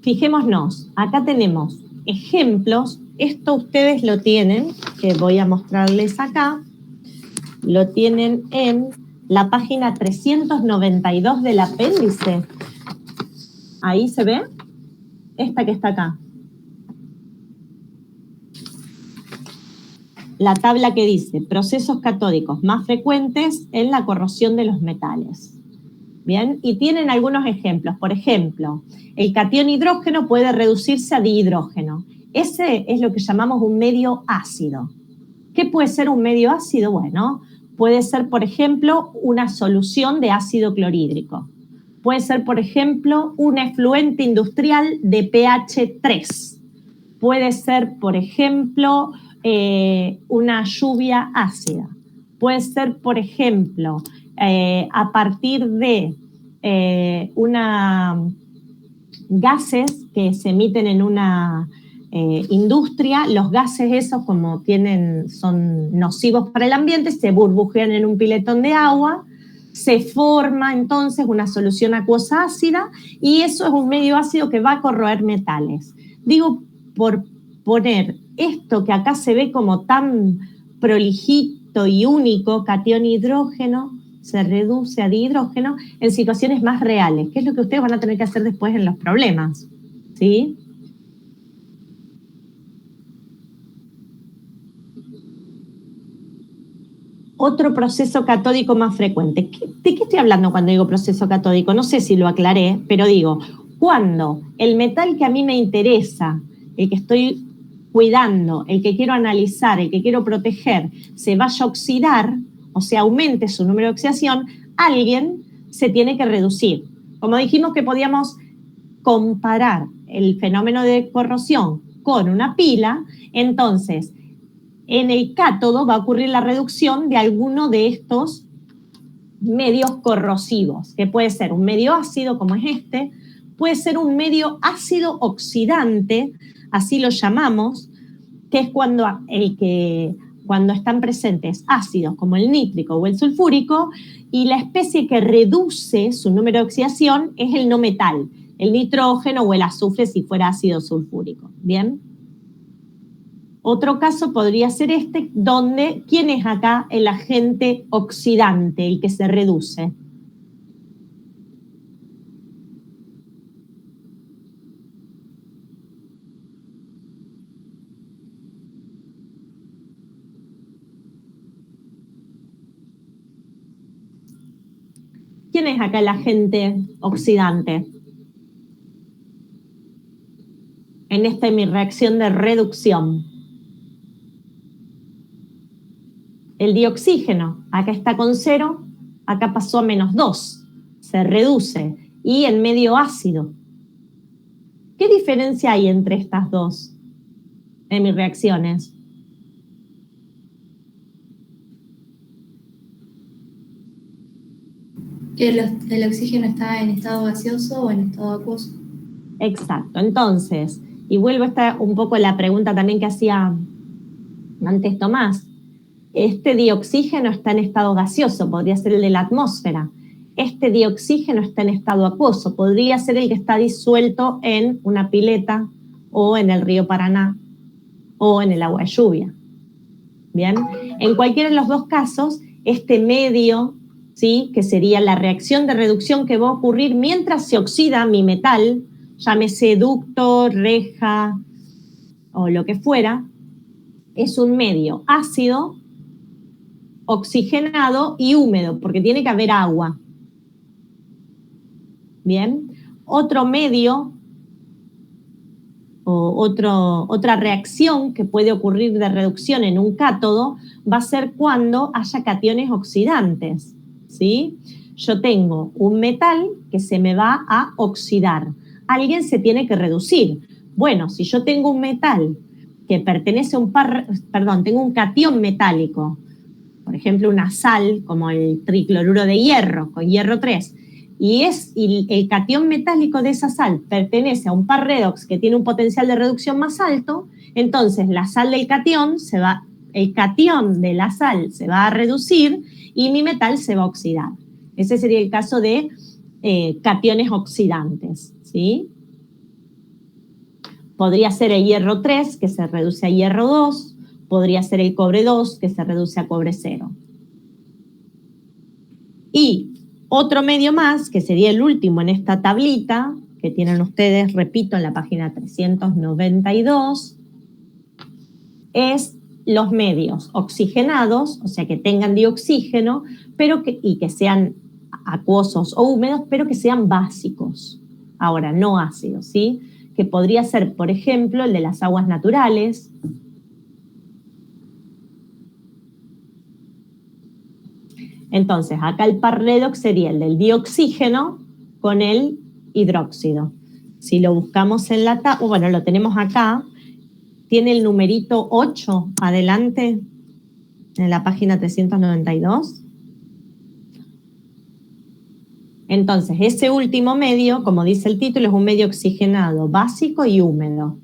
Fijémonos, acá tenemos ejemplos. Esto ustedes lo tienen, que voy a mostrarles acá. Lo tienen en la página 392 del apéndice. Ahí se ve, esta que está acá. La tabla que dice procesos catódicos más frecuentes en la corrosión de los metales. Bien, y tienen algunos ejemplos. Por ejemplo, el catión hidrógeno puede reducirse a dihidrógeno. Ese es lo que llamamos un medio ácido. ¿Qué puede ser un medio ácido? Bueno, puede ser, por ejemplo, una solución de ácido clorhídrico. Puede ser, por ejemplo, un efluente industrial de pH 3. Puede ser, por ejemplo, una lluvia ácida. Puede ser, por ejemplo, a partir de gases que se emiten en una industria. Los gases esos, como son nocivos para el ambiente, se burbujean en un piletón de agua. Se forma entonces una solución acuosa ácida y eso es un medio ácido que va a corroer metales. Digo, por poner esto que acá se ve como tan prolijito y único, catión hidrógeno, se reduce a dihidrógeno en situaciones más reales, que es lo que ustedes van a tener que hacer después en los problemas, ¿sí? Otro proceso catódico más frecuente. ¿De qué estoy hablando cuando digo proceso catódico? No sé si lo aclaré, pero digo, cuando el metal que a mí me interesa, el que estoy cuidando, el que quiero analizar, el que quiero proteger, se vaya a oxidar, o sea, aumente su número de oxidación, alguien se tiene que reducir. Como dijimos que podíamos comparar el fenómeno de corrosión con una pila, entonces en el cátodo va a ocurrir la reducción de alguno de estos medios corrosivos, que puede ser un medio ácido, como es este, puede ser un medio ácido oxidante, así lo llamamos, que es cuando están presentes ácidos como el nítrico o el sulfúrico, y la especie que reduce su número de oxidación es el no metal, el nitrógeno o el azufre si fuera ácido sulfúrico. ¿Bien? Otro caso podría ser este, donde, ¿quién es acá el agente oxidante, el que se reduce? ¿Quién es acá el agente oxidante? En esta es mi reacción de reducción. El dioxígeno, acá está con 0, acá pasó a -2, se reduce, y el medio ácido. ¿Qué diferencia hay entre estas dos en mis reacciones? ¿El oxígeno está en estado gaseoso o en estado acuoso? Exacto, entonces, y vuelvo a un poco la pregunta también que hacía antes Tomás. Este dioxígeno está en estado gaseoso, podría ser el de la atmósfera. Este dioxígeno está en estado acuoso, podría ser el que está disuelto en una pileta o en el río Paraná o en el agua de lluvia. Bien, en cualquiera de los dos casos, este medio, ¿sí?, que sería la reacción de reducción que va a ocurrir mientras se oxida mi metal, llámese ducto, reja o lo que fuera, es un medio ácido, oxigenado y húmedo, porque tiene que haber agua. Bien, otro medio o otra reacción que puede ocurrir de reducción en un cátodo va a ser cuando haya cationes oxidantes, ¿sí? Yo tengo un metal que se me va a oxidar. Alguien se tiene que reducir. Bueno, si yo tengo un metal que pertenece a tengo un catión metálico, por ejemplo, una sal como el tricloruro de hierro, con hierro 3, y el catión metálico de esa sal pertenece a un par redox que tiene un potencial de reducción más alto, entonces la sal del catión el catión de la sal se va a reducir y mi metal se va a oxidar. Ese sería el caso de cationes oxidantes, ¿sí? Podría ser el hierro 3, que se reduce a hierro 2, podría ser el cobre 2, que se reduce a cobre 0. Y otro medio más, que sería el último en esta tablita, que tienen ustedes, repito, en la página 392, es los medios oxigenados, o sea, que tengan dioxígeno, y que sean acuosos o húmedos, pero que sean básicos. Ahora, no ácidos, ¿sí? Que podría ser, por ejemplo, el de las aguas naturales. Entonces, acá el par redox sería el del dioxígeno con el hidróxido. Si lo buscamos en la tabla, bueno, lo tenemos acá, tiene el numerito 8 adelante, en la página 392. Entonces, ese último medio, como dice el título, es un medio oxigenado, básico y húmedo.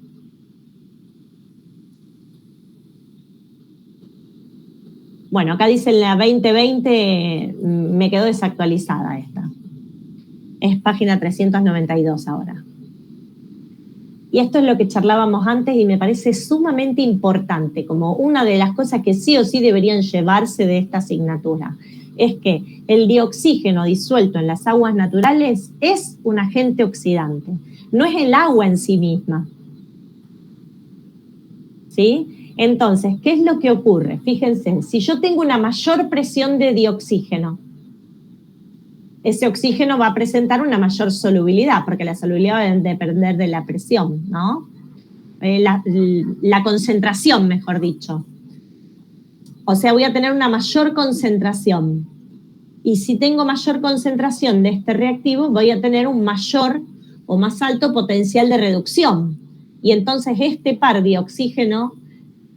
Bueno, acá dice en la 2020, me quedó desactualizada esta. Es página 392 ahora. Y esto es lo que charlábamos antes y me parece sumamente importante, como una de las cosas que sí o sí deberían llevarse de esta asignatura. Es que el dioxígeno disuelto en las aguas naturales es un agente oxidante, no es el agua en sí misma. ¿Sí? Entonces, ¿qué es lo que ocurre? Fíjense, si yo tengo una mayor presión de dioxígeno, ese oxígeno va a presentar una mayor solubilidad, porque la solubilidad va a depender de la presión, ¿no? La concentración, mejor dicho. O sea, voy a tener una mayor concentración. Y si tengo mayor concentración de este reactivo, voy a tener un mayor o más alto potencial de reducción. Y entonces este par de oxígeno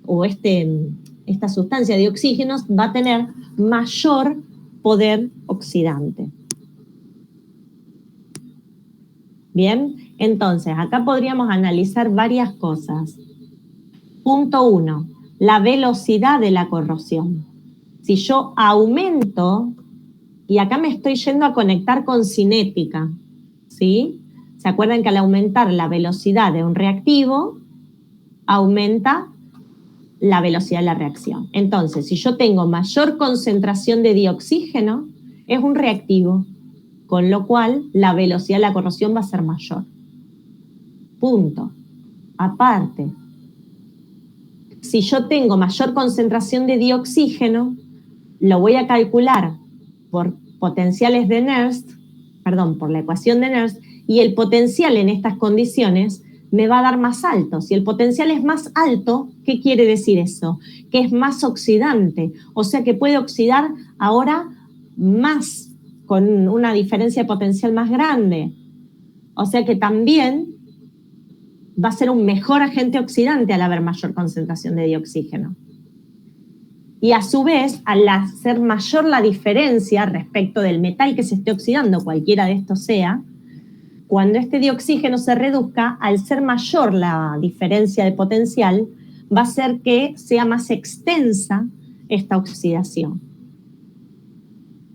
o esta sustancia de oxígenos va a tener mayor poder oxidante. Bien, entonces acá podríamos analizar varias cosas. Punto 1, la velocidad de la corrosión. Si yo aumento, y acá me estoy yendo a conectar con cinética, ¿sí? ¿Se acuerdan que al aumentar la velocidad de un reactivo, aumenta la velocidad de la reacción? Entonces, si yo tengo mayor concentración de dioxígeno, es un reactivo, con lo cual la velocidad de la corrosión va a ser mayor. Punto. Aparte, si yo tengo mayor concentración de dioxígeno, lo voy a calcular por potenciales de Nernst, por la ecuación de Nernst, y el potencial en estas condiciones me va a dar más alto. Si el potencial es más alto, ¿qué quiere decir eso? Que es más oxidante, o sea que puede oxidar ahora más, con una diferencia de potencial más grande. O sea que también va a ser un mejor agente oxidante al haber mayor concentración de dioxígeno. Y a su vez, al hacer mayor la diferencia respecto del metal que se esté oxidando, cualquiera de estos sea, cuando este dioxígeno se reduzca, al ser mayor la diferencia de potencial, va a hacer que sea más extensa esta oxidación.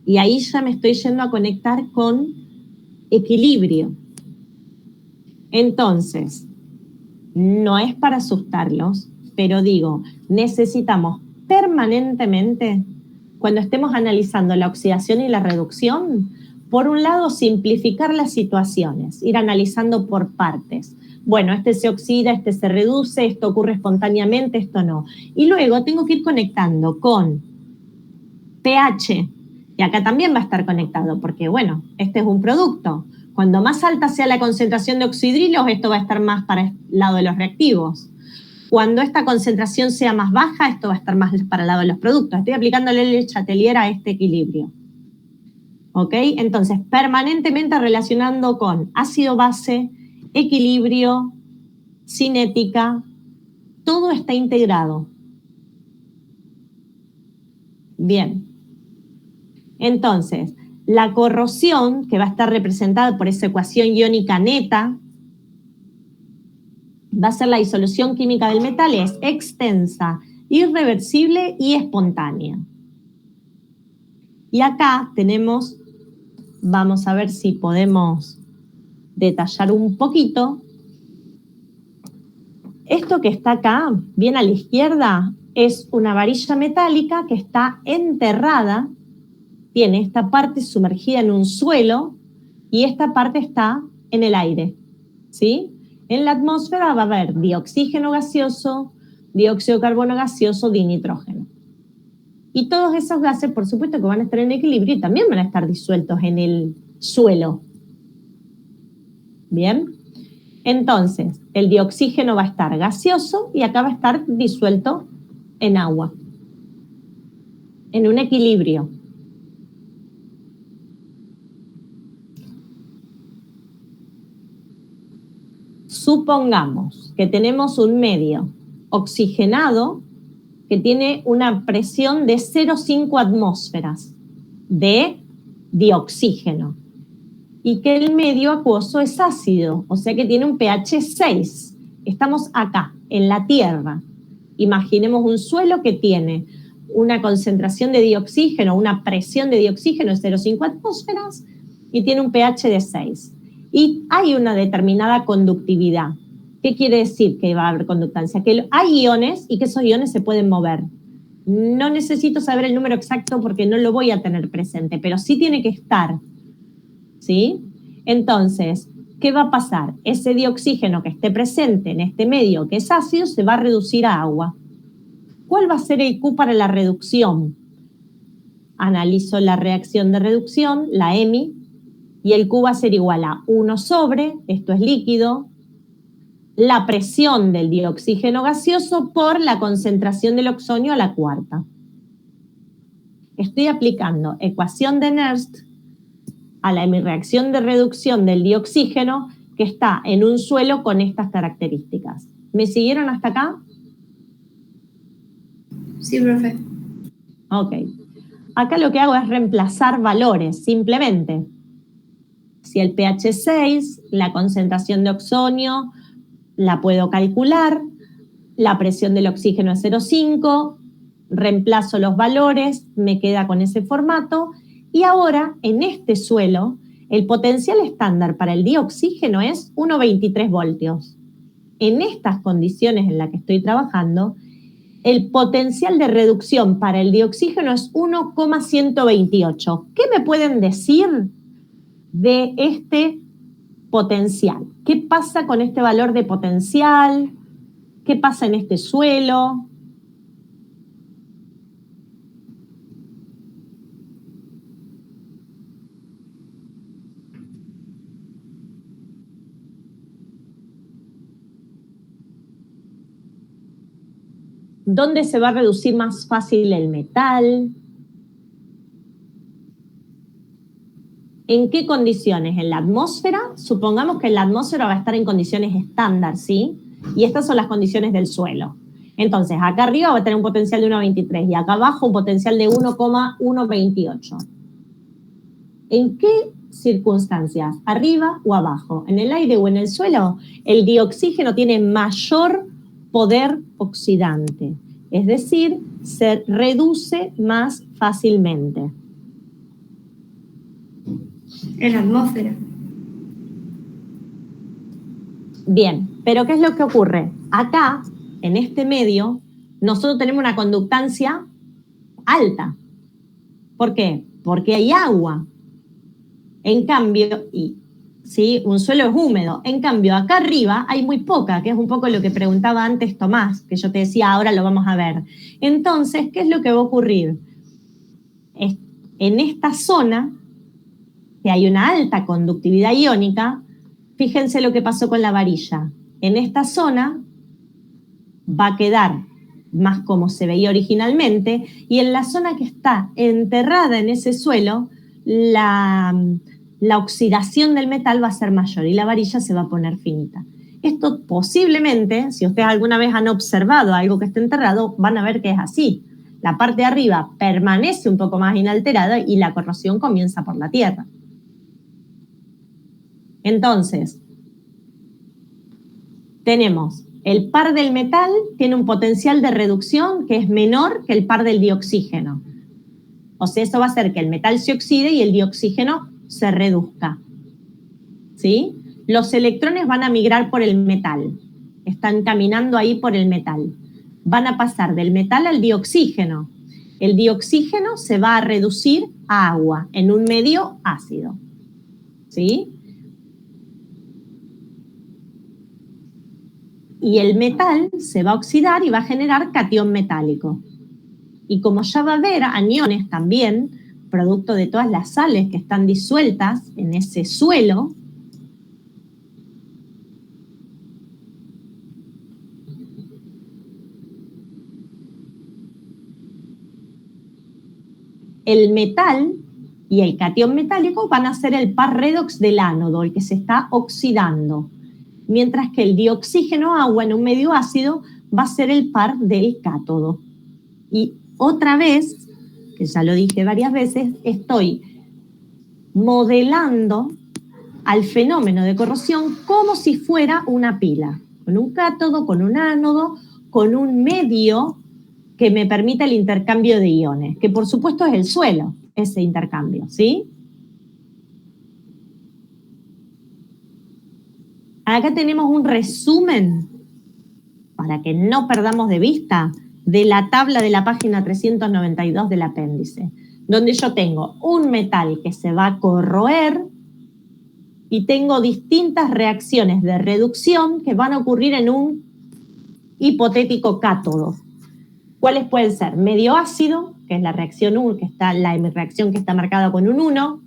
Y ahí ya me estoy yendo a conectar con equilibrio. Entonces, no es para asustarlos, pero digo, necesitamos permanentemente, cuando estemos analizando la oxidación y la reducción, por un lado, simplificar las situaciones, ir analizando por partes. Bueno, este se oxida, este se reduce, esto ocurre espontáneamente, esto no. Y luego tengo que ir conectando con pH, y acá también va a estar conectado, porque bueno, este es un producto. Cuando más alta sea la concentración de oxidrilos, esto va a estar más para el lado de los reactivos. Cuando esta concentración sea más baja, esto va a estar más para el lado de los productos. Estoy aplicándole el Chatelier a este equilibrio. ¿Ok? Entonces, permanentemente relacionando con ácido-base, equilibrio, cinética, todo está integrado. Bien. Entonces, la corrosión, que va a estar representada por esa ecuación iónica neta, va a ser la disolución química del metal, es extensa, irreversible y espontánea. Y acá tenemos, vamos a ver si podemos detallar un poquito. Esto que está acá, bien a la izquierda, es una varilla metálica que está enterrada, tiene esta parte sumergida en un suelo y esta parte está en el aire, ¿sí? En la atmósfera va a haber dioxígeno gaseoso, dióxido de carbono gaseoso, dinitrógeno. Y todos esos gases, por supuesto, que van a estar en equilibrio y también van a estar disueltos en el suelo. ¿Bien? Entonces, el dioxígeno va a estar gaseoso y acá va a estar disuelto en agua, en un equilibrio. Supongamos que tenemos un medio oxigenado que tiene una presión de 0,5 atmósferas de dioxígeno y que el medio acuoso es ácido, o sea que tiene un pH 6. Estamos acá, en la Tierra. Imaginemos un suelo que tiene una concentración de dioxígeno, una presión de dioxígeno de 0,5 atmósferas y tiene un pH de 6. Y hay una determinada conductividad. ¿Qué quiere decir que va a haber conductancia? Que hay iones y que esos iones se pueden mover. No necesito saber el número exacto porque no lo voy a tener presente, pero sí tiene que estar, ¿sí? Entonces, ¿qué va a pasar? Ese dioxígeno que esté presente en este medio que es ácido se va a reducir a agua. ¿Cuál va a ser el Q para la reducción? Analizo la reacción de reducción, la EMI, y el Q va a ser igual a 1 sobre, esto es líquido, la presión del dioxígeno gaseoso por la concentración del oxonio a la cuarta. Estoy aplicando ecuación de Nernst a la reacción de reducción del dioxígeno que está en un suelo con estas características. ¿Me siguieron hasta acá? Sí, profe. Ok. Acá lo que hago es reemplazar valores, simplemente. Si el pH es 6, la concentración de oxonio la puedo calcular, la presión del oxígeno es 0,5, reemplazo los valores, me queda con ese formato, y ahora en este suelo el potencial estándar para el dioxígeno es 1,23 voltios. En estas condiciones en las que estoy trabajando, el potencial de reducción para el dioxígeno es 1,128. ¿Qué me pueden decir de este potencial? ¿Qué pasa con este valor de potencial? ¿Qué pasa en este suelo? ¿Dónde se va a reducir más fácil el metal? ¿En qué condiciones? ¿En la atmósfera? Supongamos que la atmósfera va a estar en condiciones estándar, ¿sí? Y estas son las condiciones del suelo. Entonces, acá arriba va a tener un potencial de 1,23 y acá abajo un potencial de 1,128. ¿En qué circunstancias? ¿Arriba o abajo? ¿En el aire o en el suelo? El dioxígeno tiene mayor poder oxidante, es decir, se reduce más fácilmente. En la atmósfera. Bien, pero ¿qué es lo que ocurre? Acá, en este medio, nosotros tenemos una conductancia alta. ¿Por qué? Porque hay agua. En cambio, ¿sí? Un suelo es húmedo. En cambio, acá arriba hay muy poca, que es un poco lo que preguntaba antes Tomás, que yo te decía, ahora lo vamos a ver. Entonces, ¿qué es lo que va a ocurrir? En esta zona, que hay una alta conductividad iónica, fíjense lo que pasó con la varilla. En esta zona va a quedar más como se veía originalmente, y en la zona que está enterrada en ese suelo, la oxidación del metal va a ser mayor y la varilla se va a poner finita. Esto posiblemente, si ustedes alguna vez han observado algo que esté enterrado, van a ver que es así. La parte de arriba permanece un poco más inalterada y la corrosión comienza por la tierra. Entonces, tenemos el par del metal, tiene un potencial de reducción que es menor que el par del dioxígeno. O sea, eso va a hacer que el metal se oxide y el dioxígeno se reduzca. ¿Sí? Los electrones van a migrar por el metal. Están caminando ahí por el metal. Van a pasar del metal al dioxígeno. El dioxígeno se va a reducir a agua en un medio ácido. ¿Sí? Y el metal se va a oxidar y va a generar catión metálico. Y como ya va a haber aniones también, producto de todas las sales que están disueltas en ese suelo, el metal y el catión metálico van a ser el par redox del ánodo, el que se está oxidando, mientras que el dioxígeno agua en un medio ácido va a ser el par del cátodo. Y otra vez, que ya lo dije varias veces, estoy modelando al fenómeno de corrosión como si fuera una pila, con un cátodo, con un ánodo, con un medio que me permita el intercambio de iones, que por supuesto es el suelo, ese intercambio, ¿sí? Acá tenemos un resumen, para que no perdamos de vista, de la tabla de la página 392 del apéndice, donde yo tengo un metal que se va a corroer y tengo distintas reacciones de reducción que van a ocurrir en un hipotético cátodo. ¿Cuáles pueden ser? Medio ácido, que es la reacción 1, la reacción que está marcada con un 1.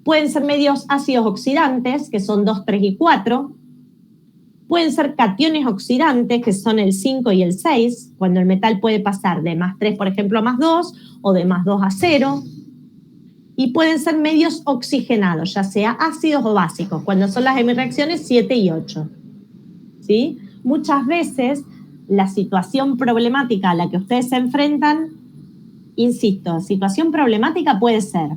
Pueden ser medios ácidos oxidantes, que son 2, 3 y 4. Pueden ser cationes oxidantes, que son el 5 y el 6, cuando el metal puede pasar de más 3, por ejemplo, a más 2, o de más 2 a 0. Y pueden ser medios oxigenados, ya sea ácidos o básicos, cuando son las hemireacciones 7 y 8. ¿Sí? Muchas veces la situación problemática a la que ustedes se enfrentan, insisto, situación problemática puede ser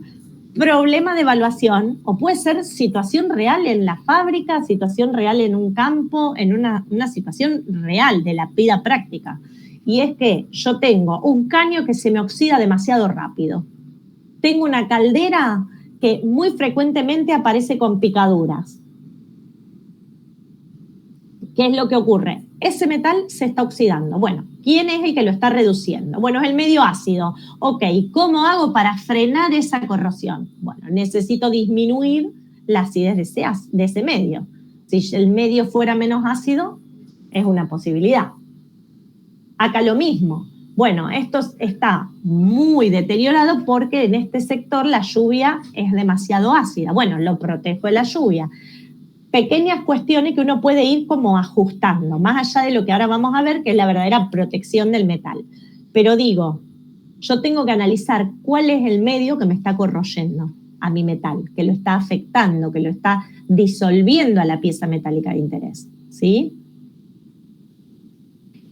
problema de evaluación o puede ser situación real en la fábrica, situación real en un campo, en una situación real de la vida práctica. Y es que yo tengo un caño que se me oxida demasiado rápido. Tengo una caldera que muy frecuentemente aparece con picaduras. ¿Qué es lo que ocurre? Ese metal se está oxidando. Bueno, ¿quién es el que lo está reduciendo? Bueno, es el medio ácido. Ok, ¿cómo hago para frenar esa corrosión? Bueno, necesito disminuir la acidez de ese medio. Si el medio fuera menos ácido, es una posibilidad. Acá lo mismo. Bueno, esto está muy deteriorado porque en este sector la lluvia es demasiado ácida. Bueno, lo protejo de la lluvia. Pequeñas cuestiones que uno puede ir como ajustando, más allá de lo que ahora vamos a ver, que es la verdadera protección del metal. Pero digo, yo tengo que analizar cuál es el medio que me está corroyendo a mi metal, que lo está afectando, que lo está disolviendo a la pieza metálica de interés, ¿sí?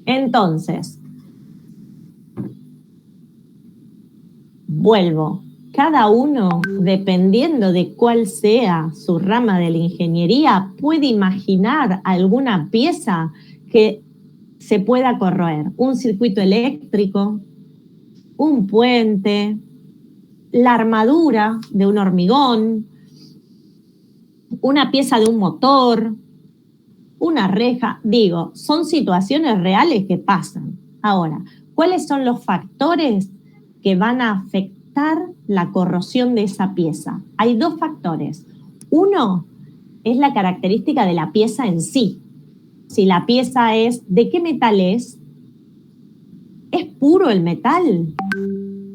Entonces, vuelvo. Cada uno, dependiendo de cuál sea su rama de la ingeniería, puede imaginar alguna pieza que se pueda corroer. Un circuito eléctrico, un puente, la armadura de un hormigón, una pieza de un motor, una reja. Digo, son situaciones reales que pasan. Ahora, ¿cuáles son los factores que van a afectar evitar la corrosión de esa pieza? Hay dos factores. Uno es la característica de la pieza en sí. Si la pieza es, ¿de qué metal es? ¿Es puro el metal?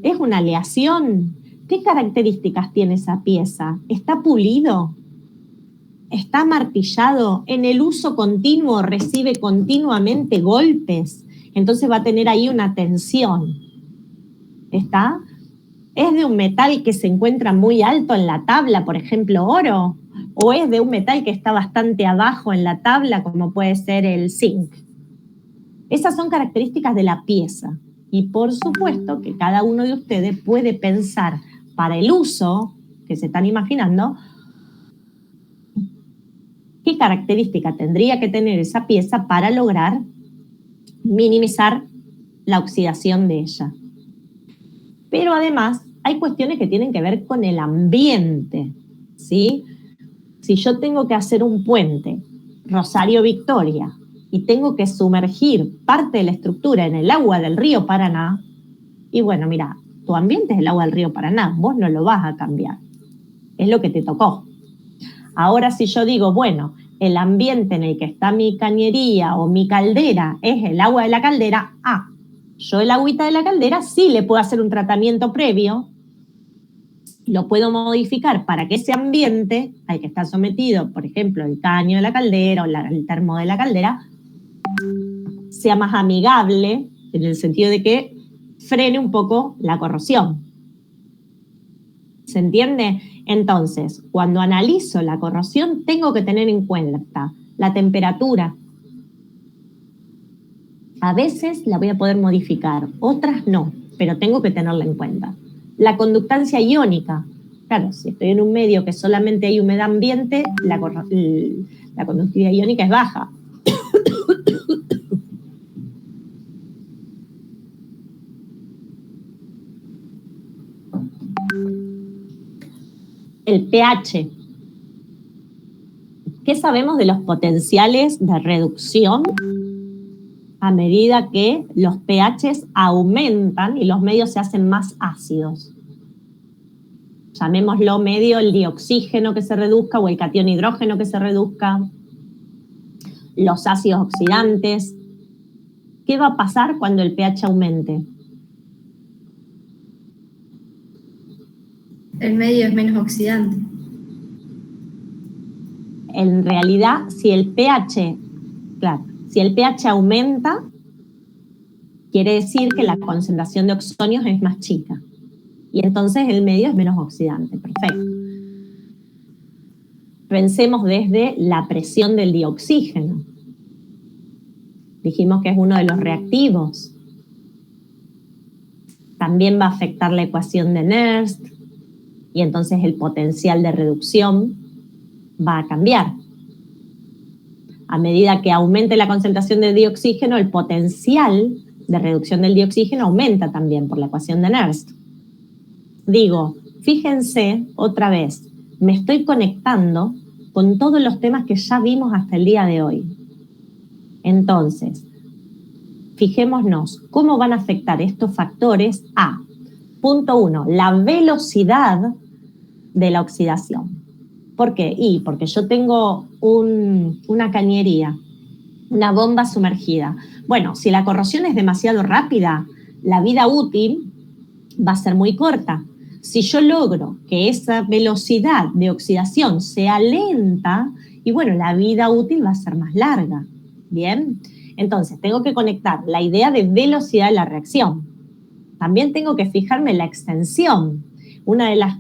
¿Es una aleación? ¿Qué características tiene esa pieza? ¿Está pulido? ¿Está martillado? ¿En el uso continuo recibe continuamente golpes? Entonces va a tener ahí una tensión. ¿Está? ¿Es de un metal que se encuentra muy alto en la tabla, por ejemplo, oro? ¿O es de un metal que está bastante abajo en la tabla, como puede ser el zinc? Esas son características de la pieza. Y por supuesto que cada uno de ustedes puede pensar para el uso que se están imaginando, qué característica tendría que tener esa pieza para lograr minimizar la oxidación de ella. Pero además hay cuestiones que tienen que ver con el ambiente, ¿sí? Si yo tengo que hacer un puente Rosario-Victoria y tengo que sumergir parte de la estructura en el agua del río Paraná, y bueno, mira, tu ambiente es el agua del río Paraná, vos no lo vas a cambiar, es lo que te tocó. Ahora si yo digo, bueno, el ambiente en el que está mi cañería o mi caldera es el agua de la caldera, yo el agüita de la caldera sí le puedo hacer un tratamiento previo, lo puedo modificar para que ese ambiente al que está sometido, por ejemplo, el caño de la caldera o el termo de la caldera, sea más amigable en el sentido de que frene un poco la corrosión. ¿Se entiende? Entonces, cuando analizo la corrosión, tengo que tener en cuenta la temperatura. A veces la voy a poder modificar, otras no, pero tengo que tenerla en cuenta. La conductancia iónica. Claro, si estoy en un medio que solamente hay humedad ambiente, la conductividad iónica es baja. El pH. ¿Qué sabemos de los potenciales de reducción a medida que los pHs aumentan y los medios se hacen más ácidos? Llamémoslo medio el dioxígeno que se reduzca o el catión hidrógeno que se reduzca, los ácidos oxidantes. ¿Qué va a pasar cuando el pH aumente? El medio es menos oxidante. En realidad, si el pH aumenta, quiere decir que la concentración de oxonios es más chica. Y entonces el medio es menos oxidante. Perfecto. Pensemos desde la presión del dioxígeno. Dijimos que es uno de los reactivos. También va a afectar la ecuación de Nernst y entonces el potencial de reducción va a cambiar. A medida que aumente la concentración de dioxígeno, el potencial de reducción del dioxígeno aumenta también por la ecuación de Nernst. Digo, fíjense otra vez, me estoy conectando con todos los temas que ya vimos hasta el día de hoy. Entonces, fijémonos cómo van a afectar estos factores a, punto 1, la velocidad de la oxidación. ¿Por qué? Porque yo tengo una cañería, una bomba sumergida. Bueno, si la corrosión es demasiado rápida, la vida útil va a ser muy corta. Si yo logro que esa velocidad de oxidación sea lenta, y bueno, la vida útil va a ser más larga. ¿Bien? Entonces, tengo que conectar la idea de velocidad de la reacción. También tengo que fijarme en la extensión.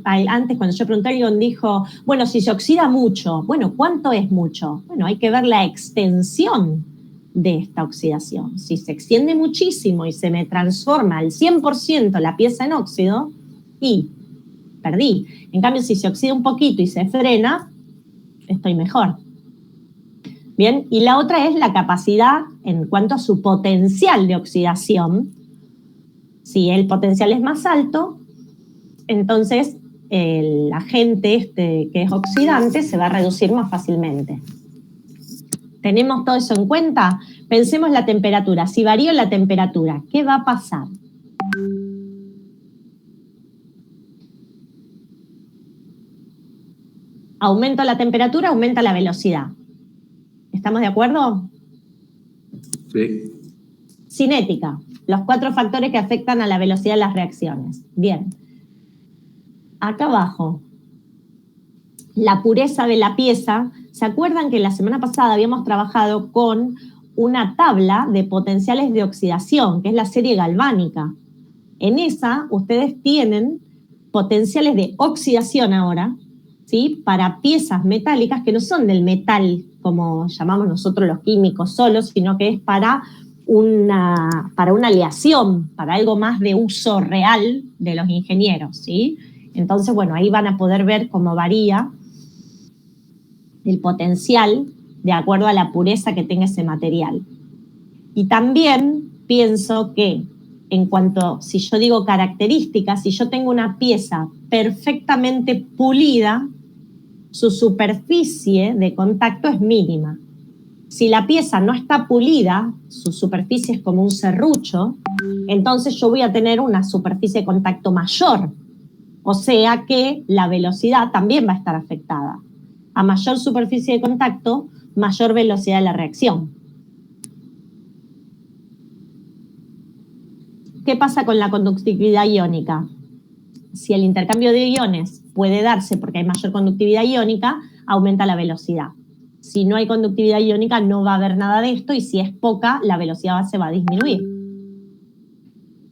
Antes cuando yo pregunté, alguien dijo, bueno, si se oxida mucho, bueno, ¿cuánto es mucho? Bueno, hay que ver la extensión de esta oxidación. Si se extiende muchísimo y se me transforma al 100% la pieza en óxido, y perdí. En cambio, si se oxida un poquito y se frena, estoy mejor. Bien, y la otra es la capacidad en cuanto a su potencial de oxidación. Si el potencial es más alto, entonces el agente que es oxidante se va a reducir más fácilmente. ¿Tenemos todo eso en cuenta? Pensemos la temperatura. Si varío la temperatura, ¿qué va a pasar? Aumento la temperatura, aumenta la velocidad. ¿Estamos de acuerdo? Sí. Cinética, los 4 factores que afectan a la velocidad de las reacciones. Bien. Acá abajo, la pureza de la pieza. ¿Se acuerdan que la semana pasada habíamos trabajado con una tabla de potenciales de oxidación, que es la serie galvánica? En esa, ustedes tienen potenciales de oxidación ahora, ¿sí? Para piezas metálicas que no son del metal, como llamamos nosotros los químicos solos, sino que es para una aleación, para algo más de uso real de los ingenieros, ¿sí? Entonces, bueno, ahí van a poder ver cómo varía el potencial de acuerdo a la pureza que tenga ese material. Y también pienso que en cuanto, si yo digo características, si yo tengo una pieza perfectamente pulida, su superficie de contacto es mínima. Si la pieza no está pulida, su superficie es como un serrucho, entonces yo voy a tener una superficie de contacto mayor. O sea que la velocidad también va a estar afectada. A mayor superficie de contacto, mayor velocidad de la reacción. ¿Qué pasa con la conductividad iónica? Si el intercambio de iones puede darse porque hay mayor conductividad iónica, aumenta la velocidad. Si no hay conductividad iónica, no va a haber nada de esto, y si es poca, la velocidad se va a disminuir.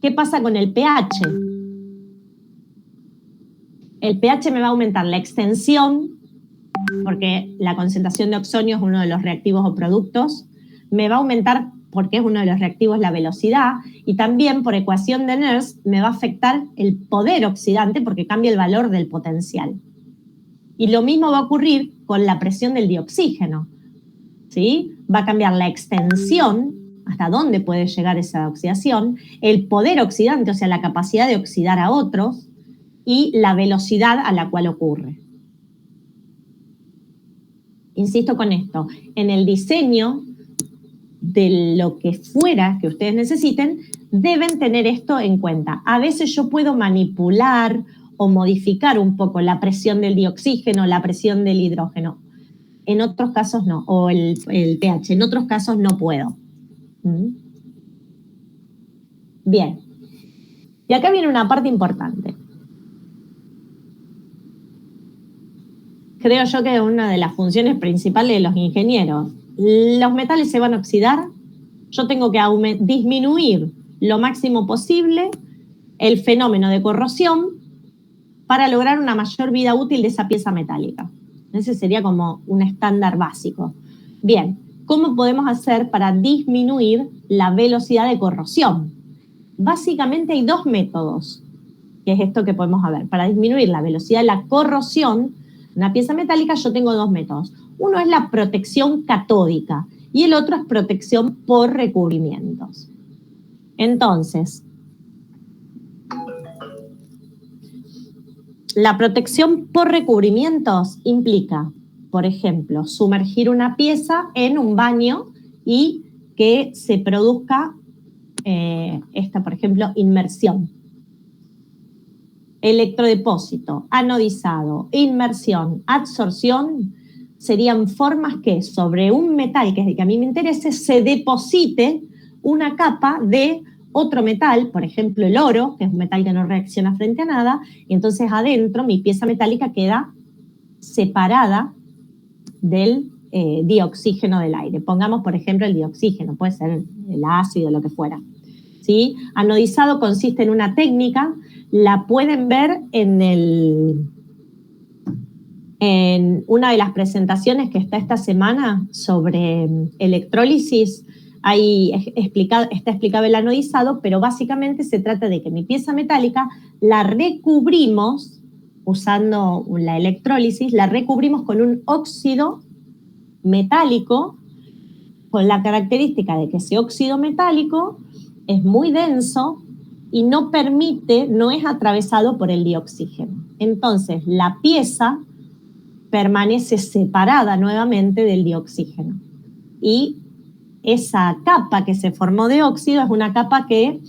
¿Qué pasa con el pH? El pH me va a aumentar la extensión, porque la concentración de oxonio es uno de los reactivos o productos. Me va a aumentar, porque es uno de los reactivos, la velocidad, y también por ecuación de Nernst me va a afectar el poder oxidante porque cambia el valor del potencial. Y lo mismo va a ocurrir con la presión del dioxígeno, ¿sí? Va a cambiar la extensión, hasta dónde puede llegar esa oxidación, el poder oxidante, o sea, la capacidad de oxidar a otros, y la velocidad a la cual ocurre. Insisto con esto, en el diseño de lo que fuera que ustedes necesiten, deben tener esto en cuenta. A veces yo puedo manipular o modificar un poco la presión del dioxígeno, la presión del hidrógeno. En otros casos no, o el pH. En otros casos no puedo. Bien. Y acá viene una parte importante. Creo yo que es una de las funciones principales de los ingenieros. Los metales se van a oxidar, yo tengo que disminuir lo máximo posible el fenómeno de corrosión para lograr una mayor vida útil de esa pieza metálica. Ese sería como un estándar básico. Bien, ¿cómo podemos hacer para disminuir la velocidad de corrosión? Básicamente hay 2 métodos, que es esto que podemos ver. Para disminuir la velocidad de la corrosión de una pieza metálica yo tengo 2 métodos. Uno es la protección catódica y el otro es protección por recubrimientos. Entonces, la protección por recubrimientos implica, por ejemplo, sumergir una pieza en un baño y que se produzca esta, por ejemplo, inmersión. Electrodepósito, anodizado, inmersión, absorción, serían formas que sobre un metal, que es el que a mí me interese, se deposite una capa de otro metal, por ejemplo el oro, que es un metal que no reacciona frente a nada, y entonces adentro mi pieza metálica queda separada del dioxígeno del aire. Pongamos, por ejemplo, el dioxígeno, puede ser el ácido, lo que fuera. ¿Sí? Anodizado consiste en una técnica, la pueden ver en una de las presentaciones que está esta semana sobre electrólisis. Ahí está explicado el anodizado, pero básicamente se trata de que mi pieza metálica la recubrimos, usando la electrólisis, la recubrimos con un óxido metálico, con la característica de que ese óxido metálico es muy denso y no es atravesado por el dioxígeno. Entonces, la pieza permanece separada nuevamente del dioxígeno. Y esa capa que se formó de óxido es una capa que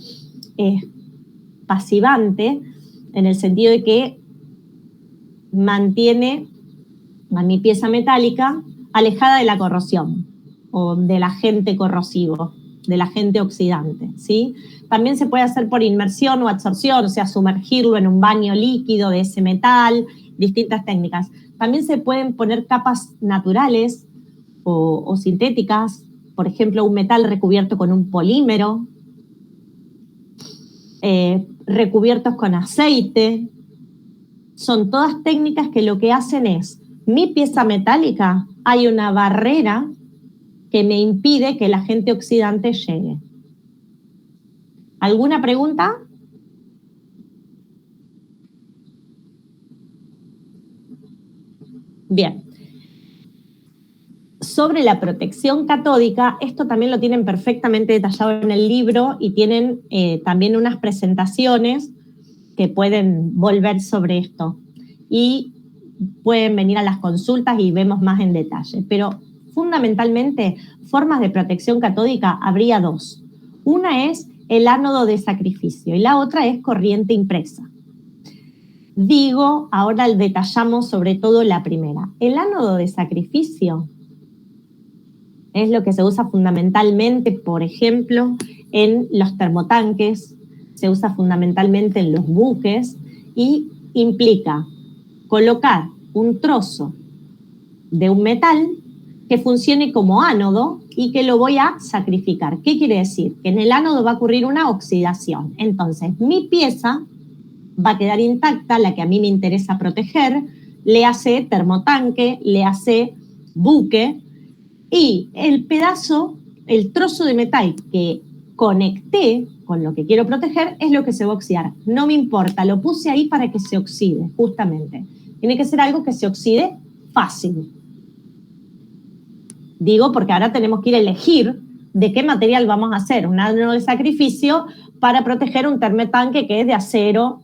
es pasivante, en el sentido de que mantiene a mi pieza metálica alejada de la corrosión o del agente corrosivo, del agente oxidante, ¿sí? También se puede hacer por inmersión o absorción, o sea, sumergirlo en un baño líquido de ese metal, distintas técnicas. También se pueden poner capas naturales o sintéticas, por ejemplo, un metal recubierto con un polímero, recubiertos con aceite. Son todas técnicas que lo que hacen es, mi pieza metálica, hay una barrera que me impide que el agente oxidante llegue. ¿Alguna pregunta? Bien. Sobre la protección catódica, esto también lo tienen perfectamente detallado en el libro y tienen también unas presentaciones que pueden volver sobre esto. Y pueden venir a las consultas y vemos más en detalle. Pero fundamentalmente, formas de protección catódica habría dos. Una es el ánodo de sacrificio y la otra es corriente impresa. Ahora detallamos sobre todo la primera. El ánodo de sacrificio es lo que se usa fundamentalmente, por ejemplo, en los termotanques, se usa fundamentalmente en los buques y implica colocar un trozo de un metal que funcione como ánodo y que lo voy a sacrificar. ¿Qué quiere decir? Que en el ánodo va a ocurrir una oxidación. Entonces, mi pieza va a quedar intacta, la que a mí me interesa proteger, le hace termotanque, le hace buque, y el trozo de metal que conecté con lo que quiero proteger es lo que se va a oxidar. No me importa, lo puse ahí para que se oxide, justamente. Tiene que ser algo que se oxide fácil. Porque ahora tenemos que ir a elegir de qué material vamos a hacer un ánodo de sacrificio para proteger un termotanque que es de acero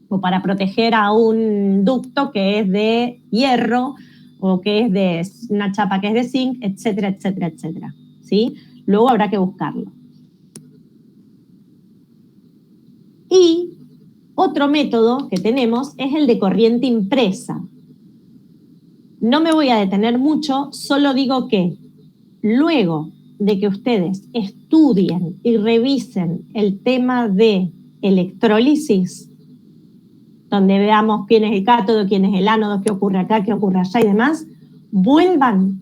o para proteger a un ducto que es de hierro o que es de una chapa que es de zinc, etcétera, etcétera, etcétera. ¿Sí? Luego habrá que buscarlo. Y otro método que tenemos es el de corriente impresa. No me voy a detener mucho, solo digo que luego de que ustedes estudien y revisen el tema de electrólisis, donde veamos quién es el cátodo, quién es el ánodo, qué ocurre acá, qué ocurre allá y demás, vuelvan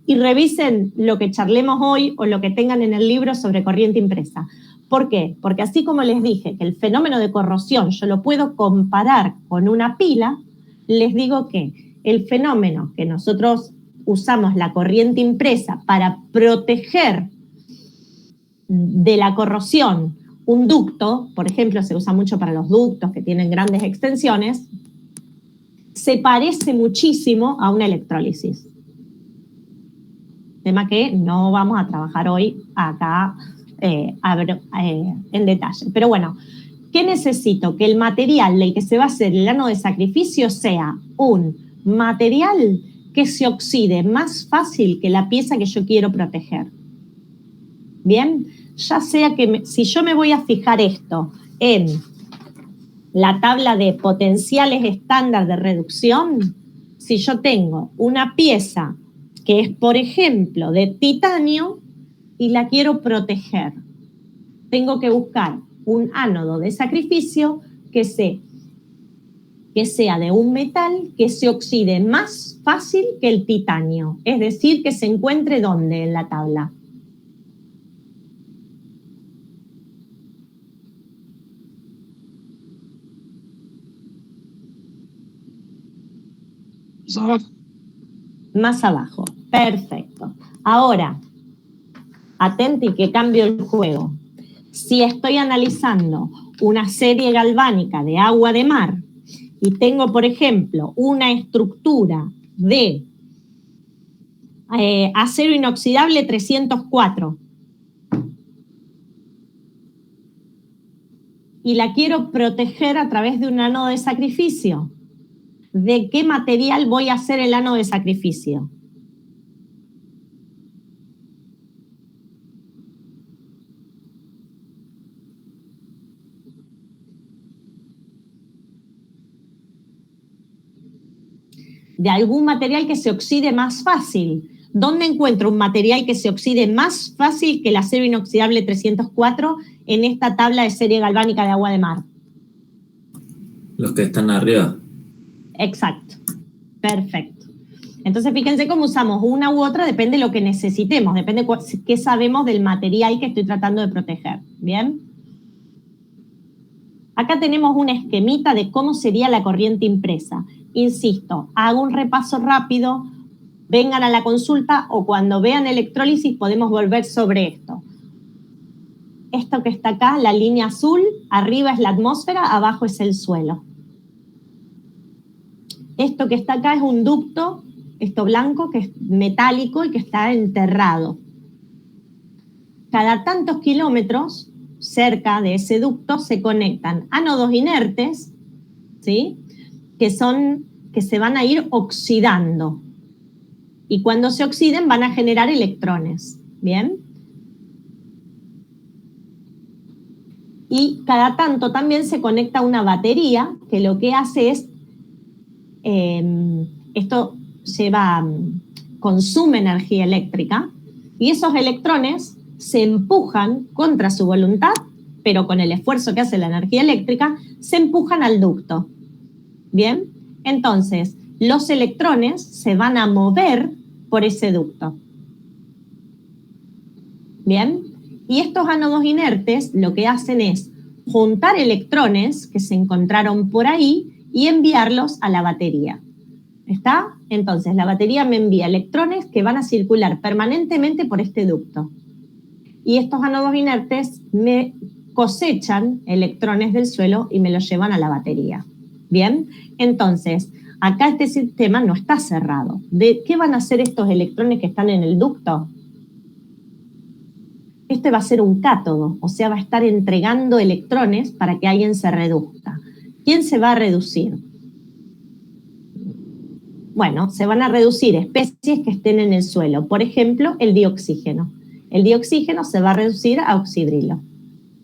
y revisen lo que charlemos hoy o lo que tengan en el libro sobre corriente impresa. ¿Por qué? Porque así como les dije que el fenómeno de corrosión yo lo puedo comparar con una pila, les digo que el fenómeno que nosotros usamos la corriente impresa para proteger de la corrosión un ducto, por ejemplo, se usa mucho para los ductos que tienen grandes extensiones, se parece muchísimo a una electrólisis. Tema que no vamos a trabajar hoy acá en detalle. Pero bueno, ¿qué necesito? Que el material del que se va a hacer el ánodo de sacrificio sea un material que se oxide más fácil que la pieza que yo quiero proteger. Bien, ya sea que si yo me voy a fijar esto en la tabla de potenciales estándar de reducción, si yo tengo una pieza que es, por ejemplo, de titanio y la quiero proteger, tengo que buscar un ánodo de sacrificio que sea de un metal que se oxide más fácil que el titanio, es decir, que se encuentre ¿dónde en la tabla? Más abajo, perfecto. Ahora, atenti que cambio el juego. Si estoy analizando una serie galvánica de agua de mar y tengo, por ejemplo, una estructura de acero inoxidable 304 y la quiero proteger a través de un ánodo de sacrificio, ¿de qué material voy a hacer el ánodo de sacrificio? de algún material que se oxide más fácil. ¿Dónde encuentro un material que se oxide más fácil que el acero inoxidable 304 en esta tabla de serie galvánica de agua de mar? Los que están arriba. Exacto. Perfecto. Entonces, fíjense cómo usamos una u otra, depende de lo que necesitemos, depende de qué sabemos del material que estoy tratando de proteger. ¿Bien? Acá tenemos un esquemita de cómo sería la corriente impresa. Insisto, hago un repaso rápido, vengan a la consulta o cuando vean electrólisis podemos volver sobre esto. Esto que está acá, la línea azul, arriba es la atmósfera, abajo es el suelo. Esto que está acá es un ducto, esto blanco, que es metálico y que está enterrado. Cada tantos kilómetros, cerca de ese ducto, se conectan ánodos inertes, ¿sí? que se van a ir oxidando. Y cuando se oxiden van a generar electrones. ¿Bien? Y cada tanto también se conecta una batería que lo que hace es, consume energía eléctrica y esos electrones se empujan contra su voluntad, pero con el esfuerzo que hace la energía eléctrica, se empujan al ducto. ¿Bien? Entonces, los electrones se van a mover por ese ducto. ¿Bien? Y estos ánodos inertes lo que hacen es juntar electrones que se encontraron por ahí y enviarlos a la batería. ¿Está? Entonces, la batería me envía electrones que van a circular permanentemente por este ducto. Y estos ánodos inertes me cosechan electrones del suelo y me los llevan a la batería. ¿Bien? Entonces, acá este sistema no está cerrado. ¿De qué van a hacer estos electrones que están en el ducto? Este va a ser un cátodo, o sea, va a estar entregando electrones para que alguien se reduzca. ¿Quién se va a reducir? Bueno, se van a reducir especies que estén en el suelo. Por ejemplo, el dioxígeno. El dioxígeno se va a reducir a oxidrilo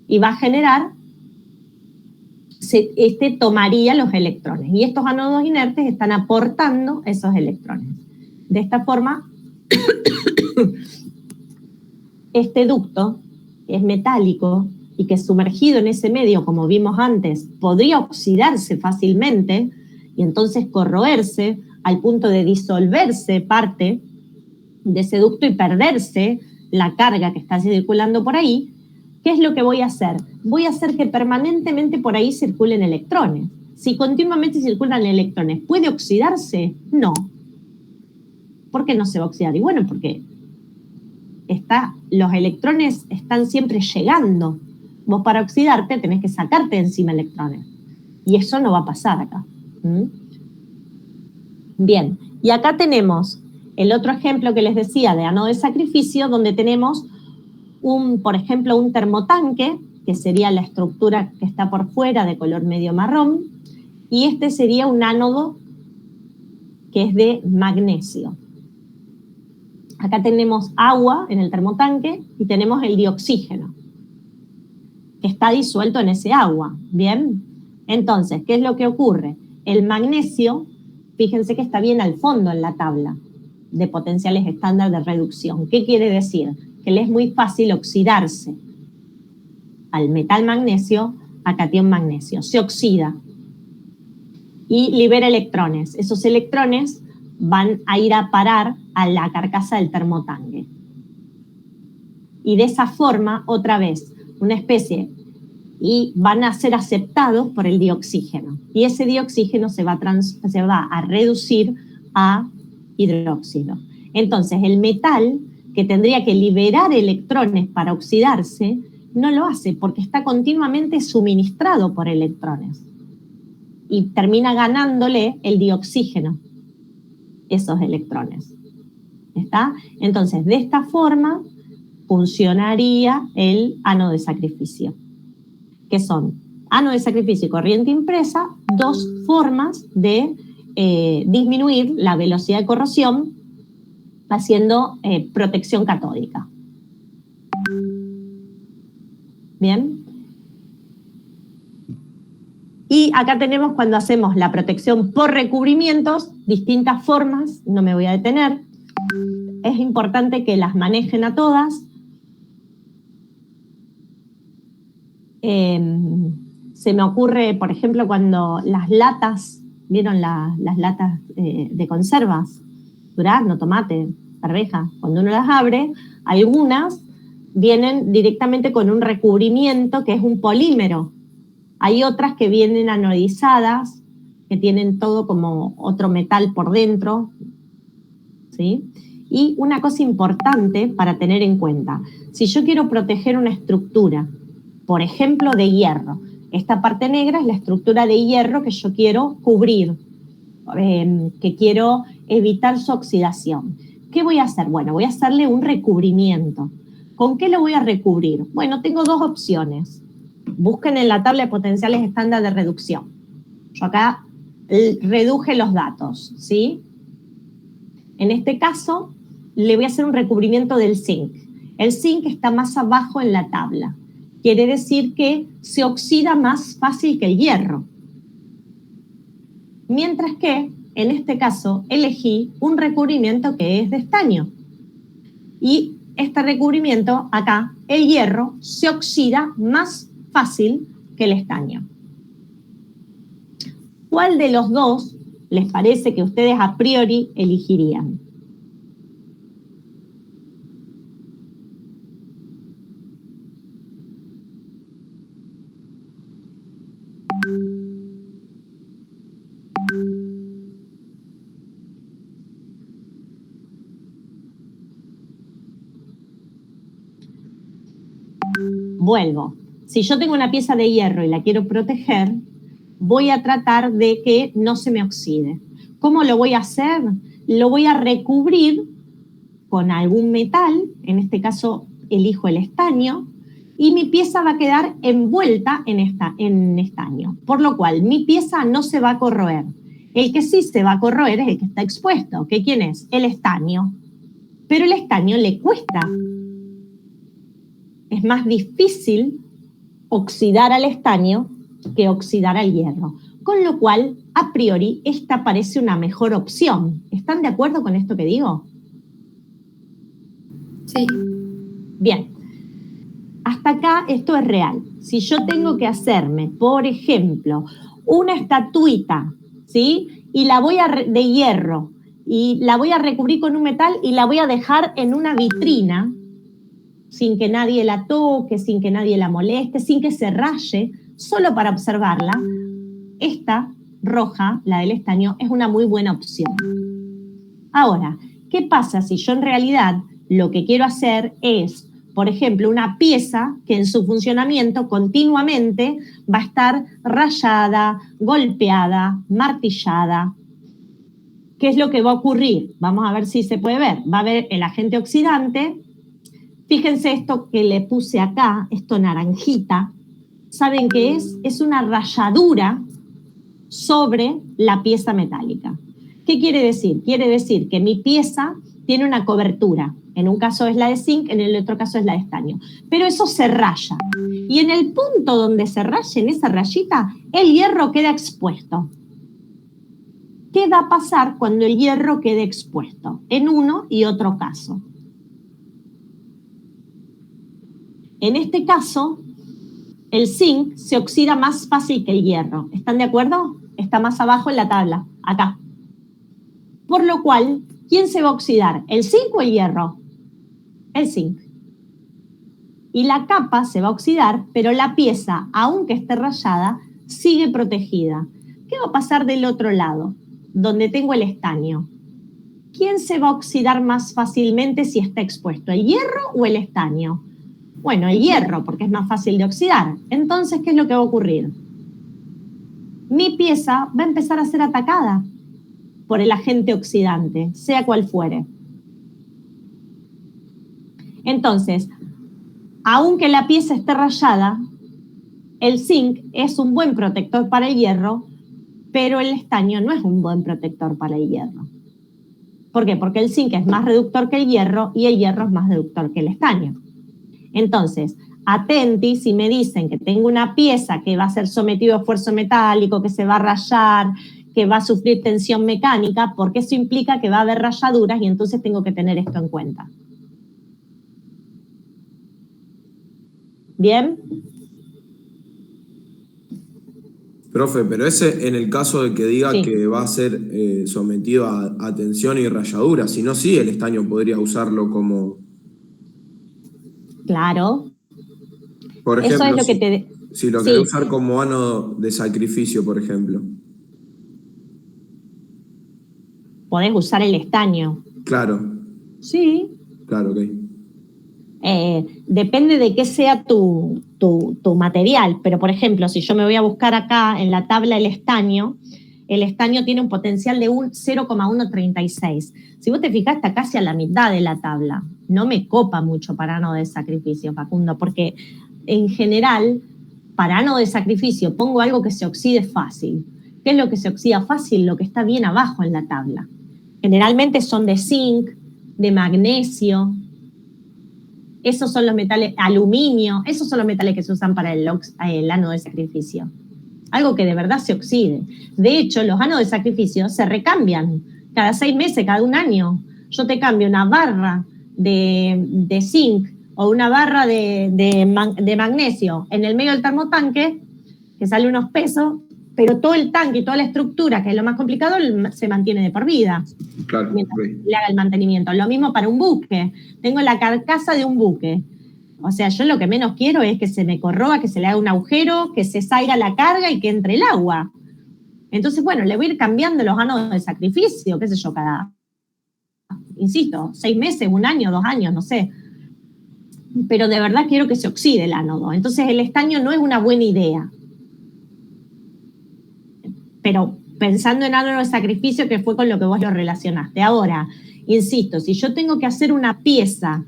y va a generar, tomaría los electrones. Y estos ánodos inertes están aportando esos electrones. De esta forma, este ducto, que es metálico y que sumergido en ese medio, como vimos antes, podría oxidarse fácilmente y entonces corroerse al punto de disolverse parte de ese ducto y perderse la carga que está circulando por ahí. ¿Qué es lo que voy a hacer? Voy a hacer que permanentemente por ahí circulen electrones. Si continuamente circulan electrones, ¿puede oxidarse? No. ¿Por qué no se va a oxidar? Y bueno, porque los electrones están siempre llegando. Vos para oxidarte tenés que sacarte de encima electrones. Y eso no va a pasar acá. Bien, y acá tenemos el otro ejemplo que les decía de ánodo de sacrificio, donde tenemos, por ejemplo, un termotanque, que sería la estructura que está por fuera de color medio marrón, y este sería un ánodo que es de magnesio. Acá tenemos agua en el termotanque y tenemos el dioxígeno, que está disuelto en ese agua. ¿Bien? Entonces, ¿qué es lo que ocurre? El magnesio, fíjense que está bien al fondo en la tabla de potenciales estándar de reducción. ¿Qué quiere decir? Que le es muy fácil oxidarse al metal magnesio, a catión magnesio. Se oxida y libera electrones. Esos electrones van a ir a parar a la carcasa del termotanque. Y de esa forma, otra vez, una especie, y van a ser aceptados por el dioxígeno. Y ese dioxígeno se va a reducir a hidróxido. Entonces, el metal, que tendría que liberar electrones para oxidarse, no lo hace porque está continuamente suministrado por electrones. Y termina ganándole el dioxígeno esos electrones. ¿Está? Entonces, de esta forma funcionaría el ánodo de sacrificio, que son ánodo de sacrificio y corriente impresa, dos formas de disminuir la velocidad de corrosión haciendo protección catódica. Bien. Y acá tenemos cuando hacemos la protección por recubrimientos, distintas formas, no me voy a detener. Es importante que las manejen a todas. Se me ocurre, por ejemplo, cuando las latas, ¿vieron las latas de conservas? Durazno, tomate, arveja. Cuando uno las abre, algunas vienen directamente con un recubrimiento que es un polímero. Hay otras que vienen anodizadas, que tienen todo como otro metal por dentro, ¿sí? Y una cosa importante para tener en cuenta, si yo quiero proteger una estructura, por ejemplo, de hierro, esta parte negra es la estructura de hierro que yo quiero cubrir, que quiero evitar su oxidación. ¿Qué voy a hacer? Bueno, voy a hacerle un recubrimiento. ¿Con qué lo voy a recubrir? Bueno, tengo dos opciones. Busquen en la tabla de potenciales estándar de reducción. Yo acá reduje los datos, ¿sí? En este caso, le voy a hacer un recubrimiento del zinc. El zinc está más abajo en la tabla. Quiere decir que se oxida más fácil que el hierro. Mientras que, en este caso, elegí un recubrimiento que es de estaño. Y este recubrimiento, acá, el hierro, se oxida más fácil que el estaño. ¿Cuál de los dos les parece que ustedes a priori elegirían? Vuelvo. Si yo tengo una pieza de hierro y la quiero proteger, voy a tratar de que no se me oxide. ¿Cómo lo voy a hacer? Lo voy a recubrir con algún metal, en este caso elijo el estaño, y mi pieza va a quedar envuelta en estaño, por lo cual mi pieza no se va a corroer. El que sí se va a corroer es el que está expuesto. ¿Que quién es? El estaño. Pero el estaño le cuesta. Es más difícil oxidar al estaño que oxidar al hierro. Con lo cual, a priori, esta parece una mejor opción. ¿Están de acuerdo con esto que digo? Sí. Bien. Hasta acá esto es real. Si yo tengo que hacerme, por ejemplo, una estatuita, ¿sí? Y la voy de hierro, y la voy a recubrir con un metal y la voy a dejar en una vitrina, sin que nadie la toque, sin que nadie la moleste, sin que se raye, solo para observarla, esta roja, la del estaño, es una muy buena opción. Ahora, ¿qué pasa si yo en realidad lo que quiero hacer es, por ejemplo, una pieza que en su funcionamiento continuamente va a estar rayada, golpeada, martillada? ¿Qué es lo que va a ocurrir? Vamos a ver si se puede ver. Va a haber el agente oxidante. Fíjense esto que le puse acá, esto naranjita. ¿Saben qué es? Es una rayadura sobre la pieza metálica. ¿Qué quiere decir? Quiere decir que mi pieza tiene una cobertura. En un caso es la de zinc, en el otro caso es la de estaño. Pero eso se raya. Y en el punto donde se raye, en esa rayita, el hierro queda expuesto. ¿Qué va a pasar cuando el hierro quede expuesto? En uno y otro caso. En este caso, el zinc se oxida más fácil que el hierro. ¿Están de acuerdo? Está más abajo en la tabla, acá. Por lo cual, ¿quién se va a oxidar? ¿El zinc o el hierro? El zinc. Y la capa se va a oxidar, pero la pieza, aunque esté rayada, sigue protegida. ¿Qué va a pasar del otro lado, donde tengo el estaño? ¿Quién se va a oxidar más fácilmente si está expuesto, el hierro o el estaño? Bueno, el hierro, porque es más fácil de oxidar. Entonces, ¿qué es lo que va a ocurrir? Mi pieza va a empezar a ser atacada por el agente oxidante, sea cual fuere. Entonces, aunque la pieza esté rayada, el zinc es un buen protector para el hierro, pero el estaño no es un buen protector para el hierro. ¿Por qué? Porque el zinc es más reductor que el hierro y el hierro es más reductor que el estaño. Entonces, atenti si me dicen que tengo una pieza que va a ser sometido a esfuerzo metálico, que se va a rayar, que va a sufrir tensión mecánica, porque eso implica que va a haber rayaduras y entonces tengo que tener esto en cuenta. ¿Bien? Profe, pero ese en el caso de que diga Sí. que va a ser sometido a tensión y rayadura, si no, sí, el estaño podría usarlo como, Claro. por Eso ejemplo, es lo que te... si lo Sí. querés usar como ánodo de sacrificio, por ejemplo. Podés usar el estaño. Claro, Sí. claro, ok. Depende de qué sea tu material, pero por ejemplo, si yo me voy a buscar acá en la tabla el estaño tiene un potencial de un 0,136. Si vos te fijás, está casi a la mitad de la tabla. No me copa mucho para ánodo de sacrificio, Facundo, porque en general, para ánodo de sacrificio pongo algo que se oxide fácil. ¿Qué es lo que se oxida fácil? Lo que está bien abajo en la tabla. Generalmente son de zinc, de magnesio. Esos son los metales, aluminio, esos son los metales que se usan para el ánodo de sacrificio. Algo que de verdad se oxide. De hecho, los ánodos de sacrificio se recambian cada 6 meses, cada 1 año. Yo te cambio una barra de zinc o una barra de magnesio en el medio del termotanque, que sale unos pesos, pero todo el tanque y toda la estructura, que es lo más complicado, se mantiene de por vida. Claro, Mientras ok. le haga el mantenimiento. Lo mismo para un buque. Tengo la carcasa de un buque. O sea, yo lo que menos quiero es que se me corroba, que se le haga un agujero, que se salga la carga y que entre el agua. Entonces, bueno, le voy a ir cambiando los ánodos de sacrificio, qué sé yo, cada, insisto, 6 meses, 1 año, 2 años, no sé. Pero de verdad quiero que se oxide el ánodo. Entonces el estaño no es una buena idea. Pero pensando en ánodo de sacrificio, que fue con lo que vos lo relacionaste. Ahora, insisto, si yo tengo que hacer una pieza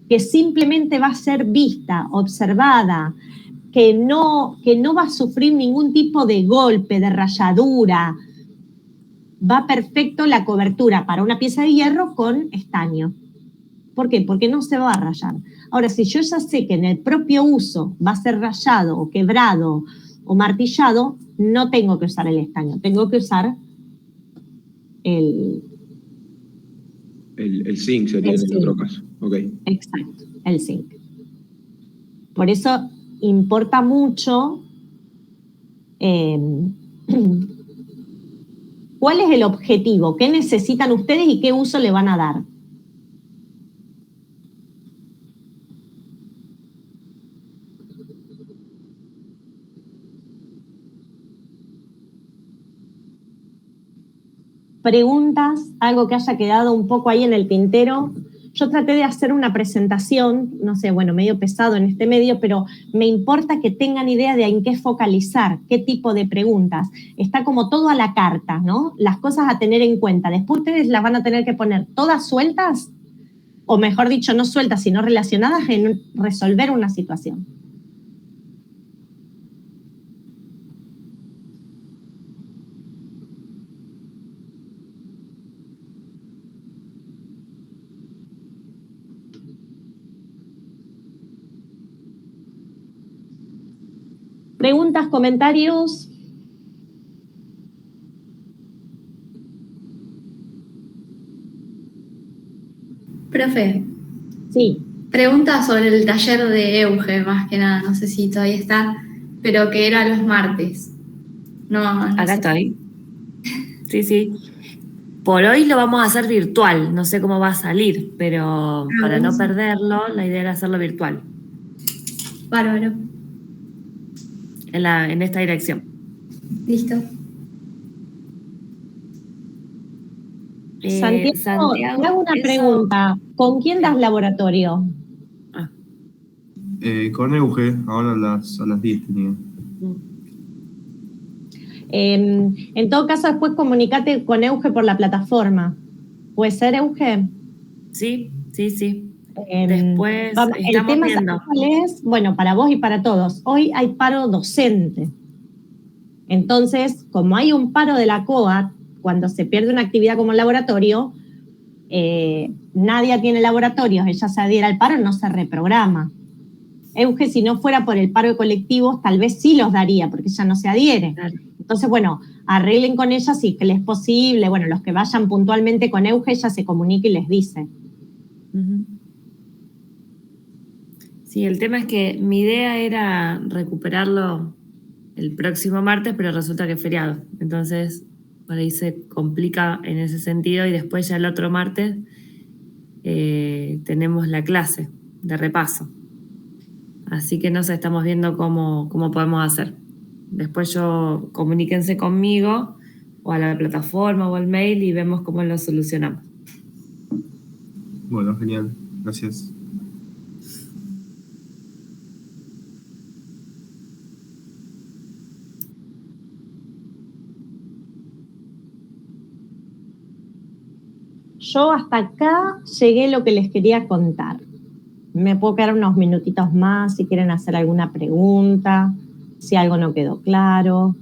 que simplemente va a ser vista, observada, que no va a sufrir ningún tipo de golpe, de rayadura, va perfecto la cobertura para una pieza de hierro con estaño. ¿Por qué? Porque no se va a rayar. Ahora, si yo ya sé que en el propio uso va a ser rayado o quebrado o martillado, no tengo que usar el estaño, tengo que usar el zinc sería el en el zinc. otro caso. Ok. Exacto, el zinc. Por eso importa mucho cuál es el objetivo, qué necesitan ustedes y qué uso le van a dar. Preguntas, algo que haya quedado un poco ahí en el tintero. Yo traté de hacer una presentación, no sé, bueno, medio pesado en este medio, pero me importa que tengan idea de en qué focalizar, qué tipo de preguntas. Está como todo a la carta, ¿no? Las cosas a tener en cuenta. Después ustedes las van a tener que poner todas sueltas, o mejor dicho, no sueltas, sino relacionadas en resolver una situación. Preguntas, comentarios. Profe, Sí. pregunta sobre el taller de Euge, más que nada, no sé si todavía está, pero que era los martes. No Acá sé. estoy. Sí, sí. Por hoy lo vamos a hacer virtual. No sé cómo va a salir, pero para no buenísimo. perderlo, la idea era hacerlo virtual, Bárbaro. en esta dirección. Listo. Santiago, te hago una eso- pregunta. ¿Con quién das laboratorio? Ah, Con Euge, ahora a las 10 tenía. En todo caso, después comunicate con Euge por la plataforma. ¿Puede ser, Euge? sí, sí, sí. El Después estamos tema, viendo. ¿sabes cuál es? Bueno, para vos y para todos. Hoy hay paro docente. Entonces, como hay un paro de la COA, cuando se pierde una actividad como el laboratorio, nadie tiene laboratorios, ella se adhiera al paro, no se reprograma. Euge, si no fuera por el paro de colectivos, tal vez sí los daría, porque ella no se adhiere. Claro. Entonces, bueno, arreglen con ella si que les es posible. Bueno, los que vayan puntualmente con Euge, ella se comunica y les dice. Ujú. Sí, el tema es que mi idea era recuperarlo el próximo martes, pero resulta que es feriado. Entonces, por ahí se complica en ese sentido y después ya el otro martes tenemos la clase de repaso. Así que nos estamos viendo cómo podemos hacer. Después comuníquense conmigo o a la plataforma o al mail y vemos cómo lo solucionamos. Bueno, genial. Gracias. Yo hasta acá llegué lo que les quería contar. Me puedo quedar unos minutitos más si quieren hacer alguna pregunta, si algo no quedó claro.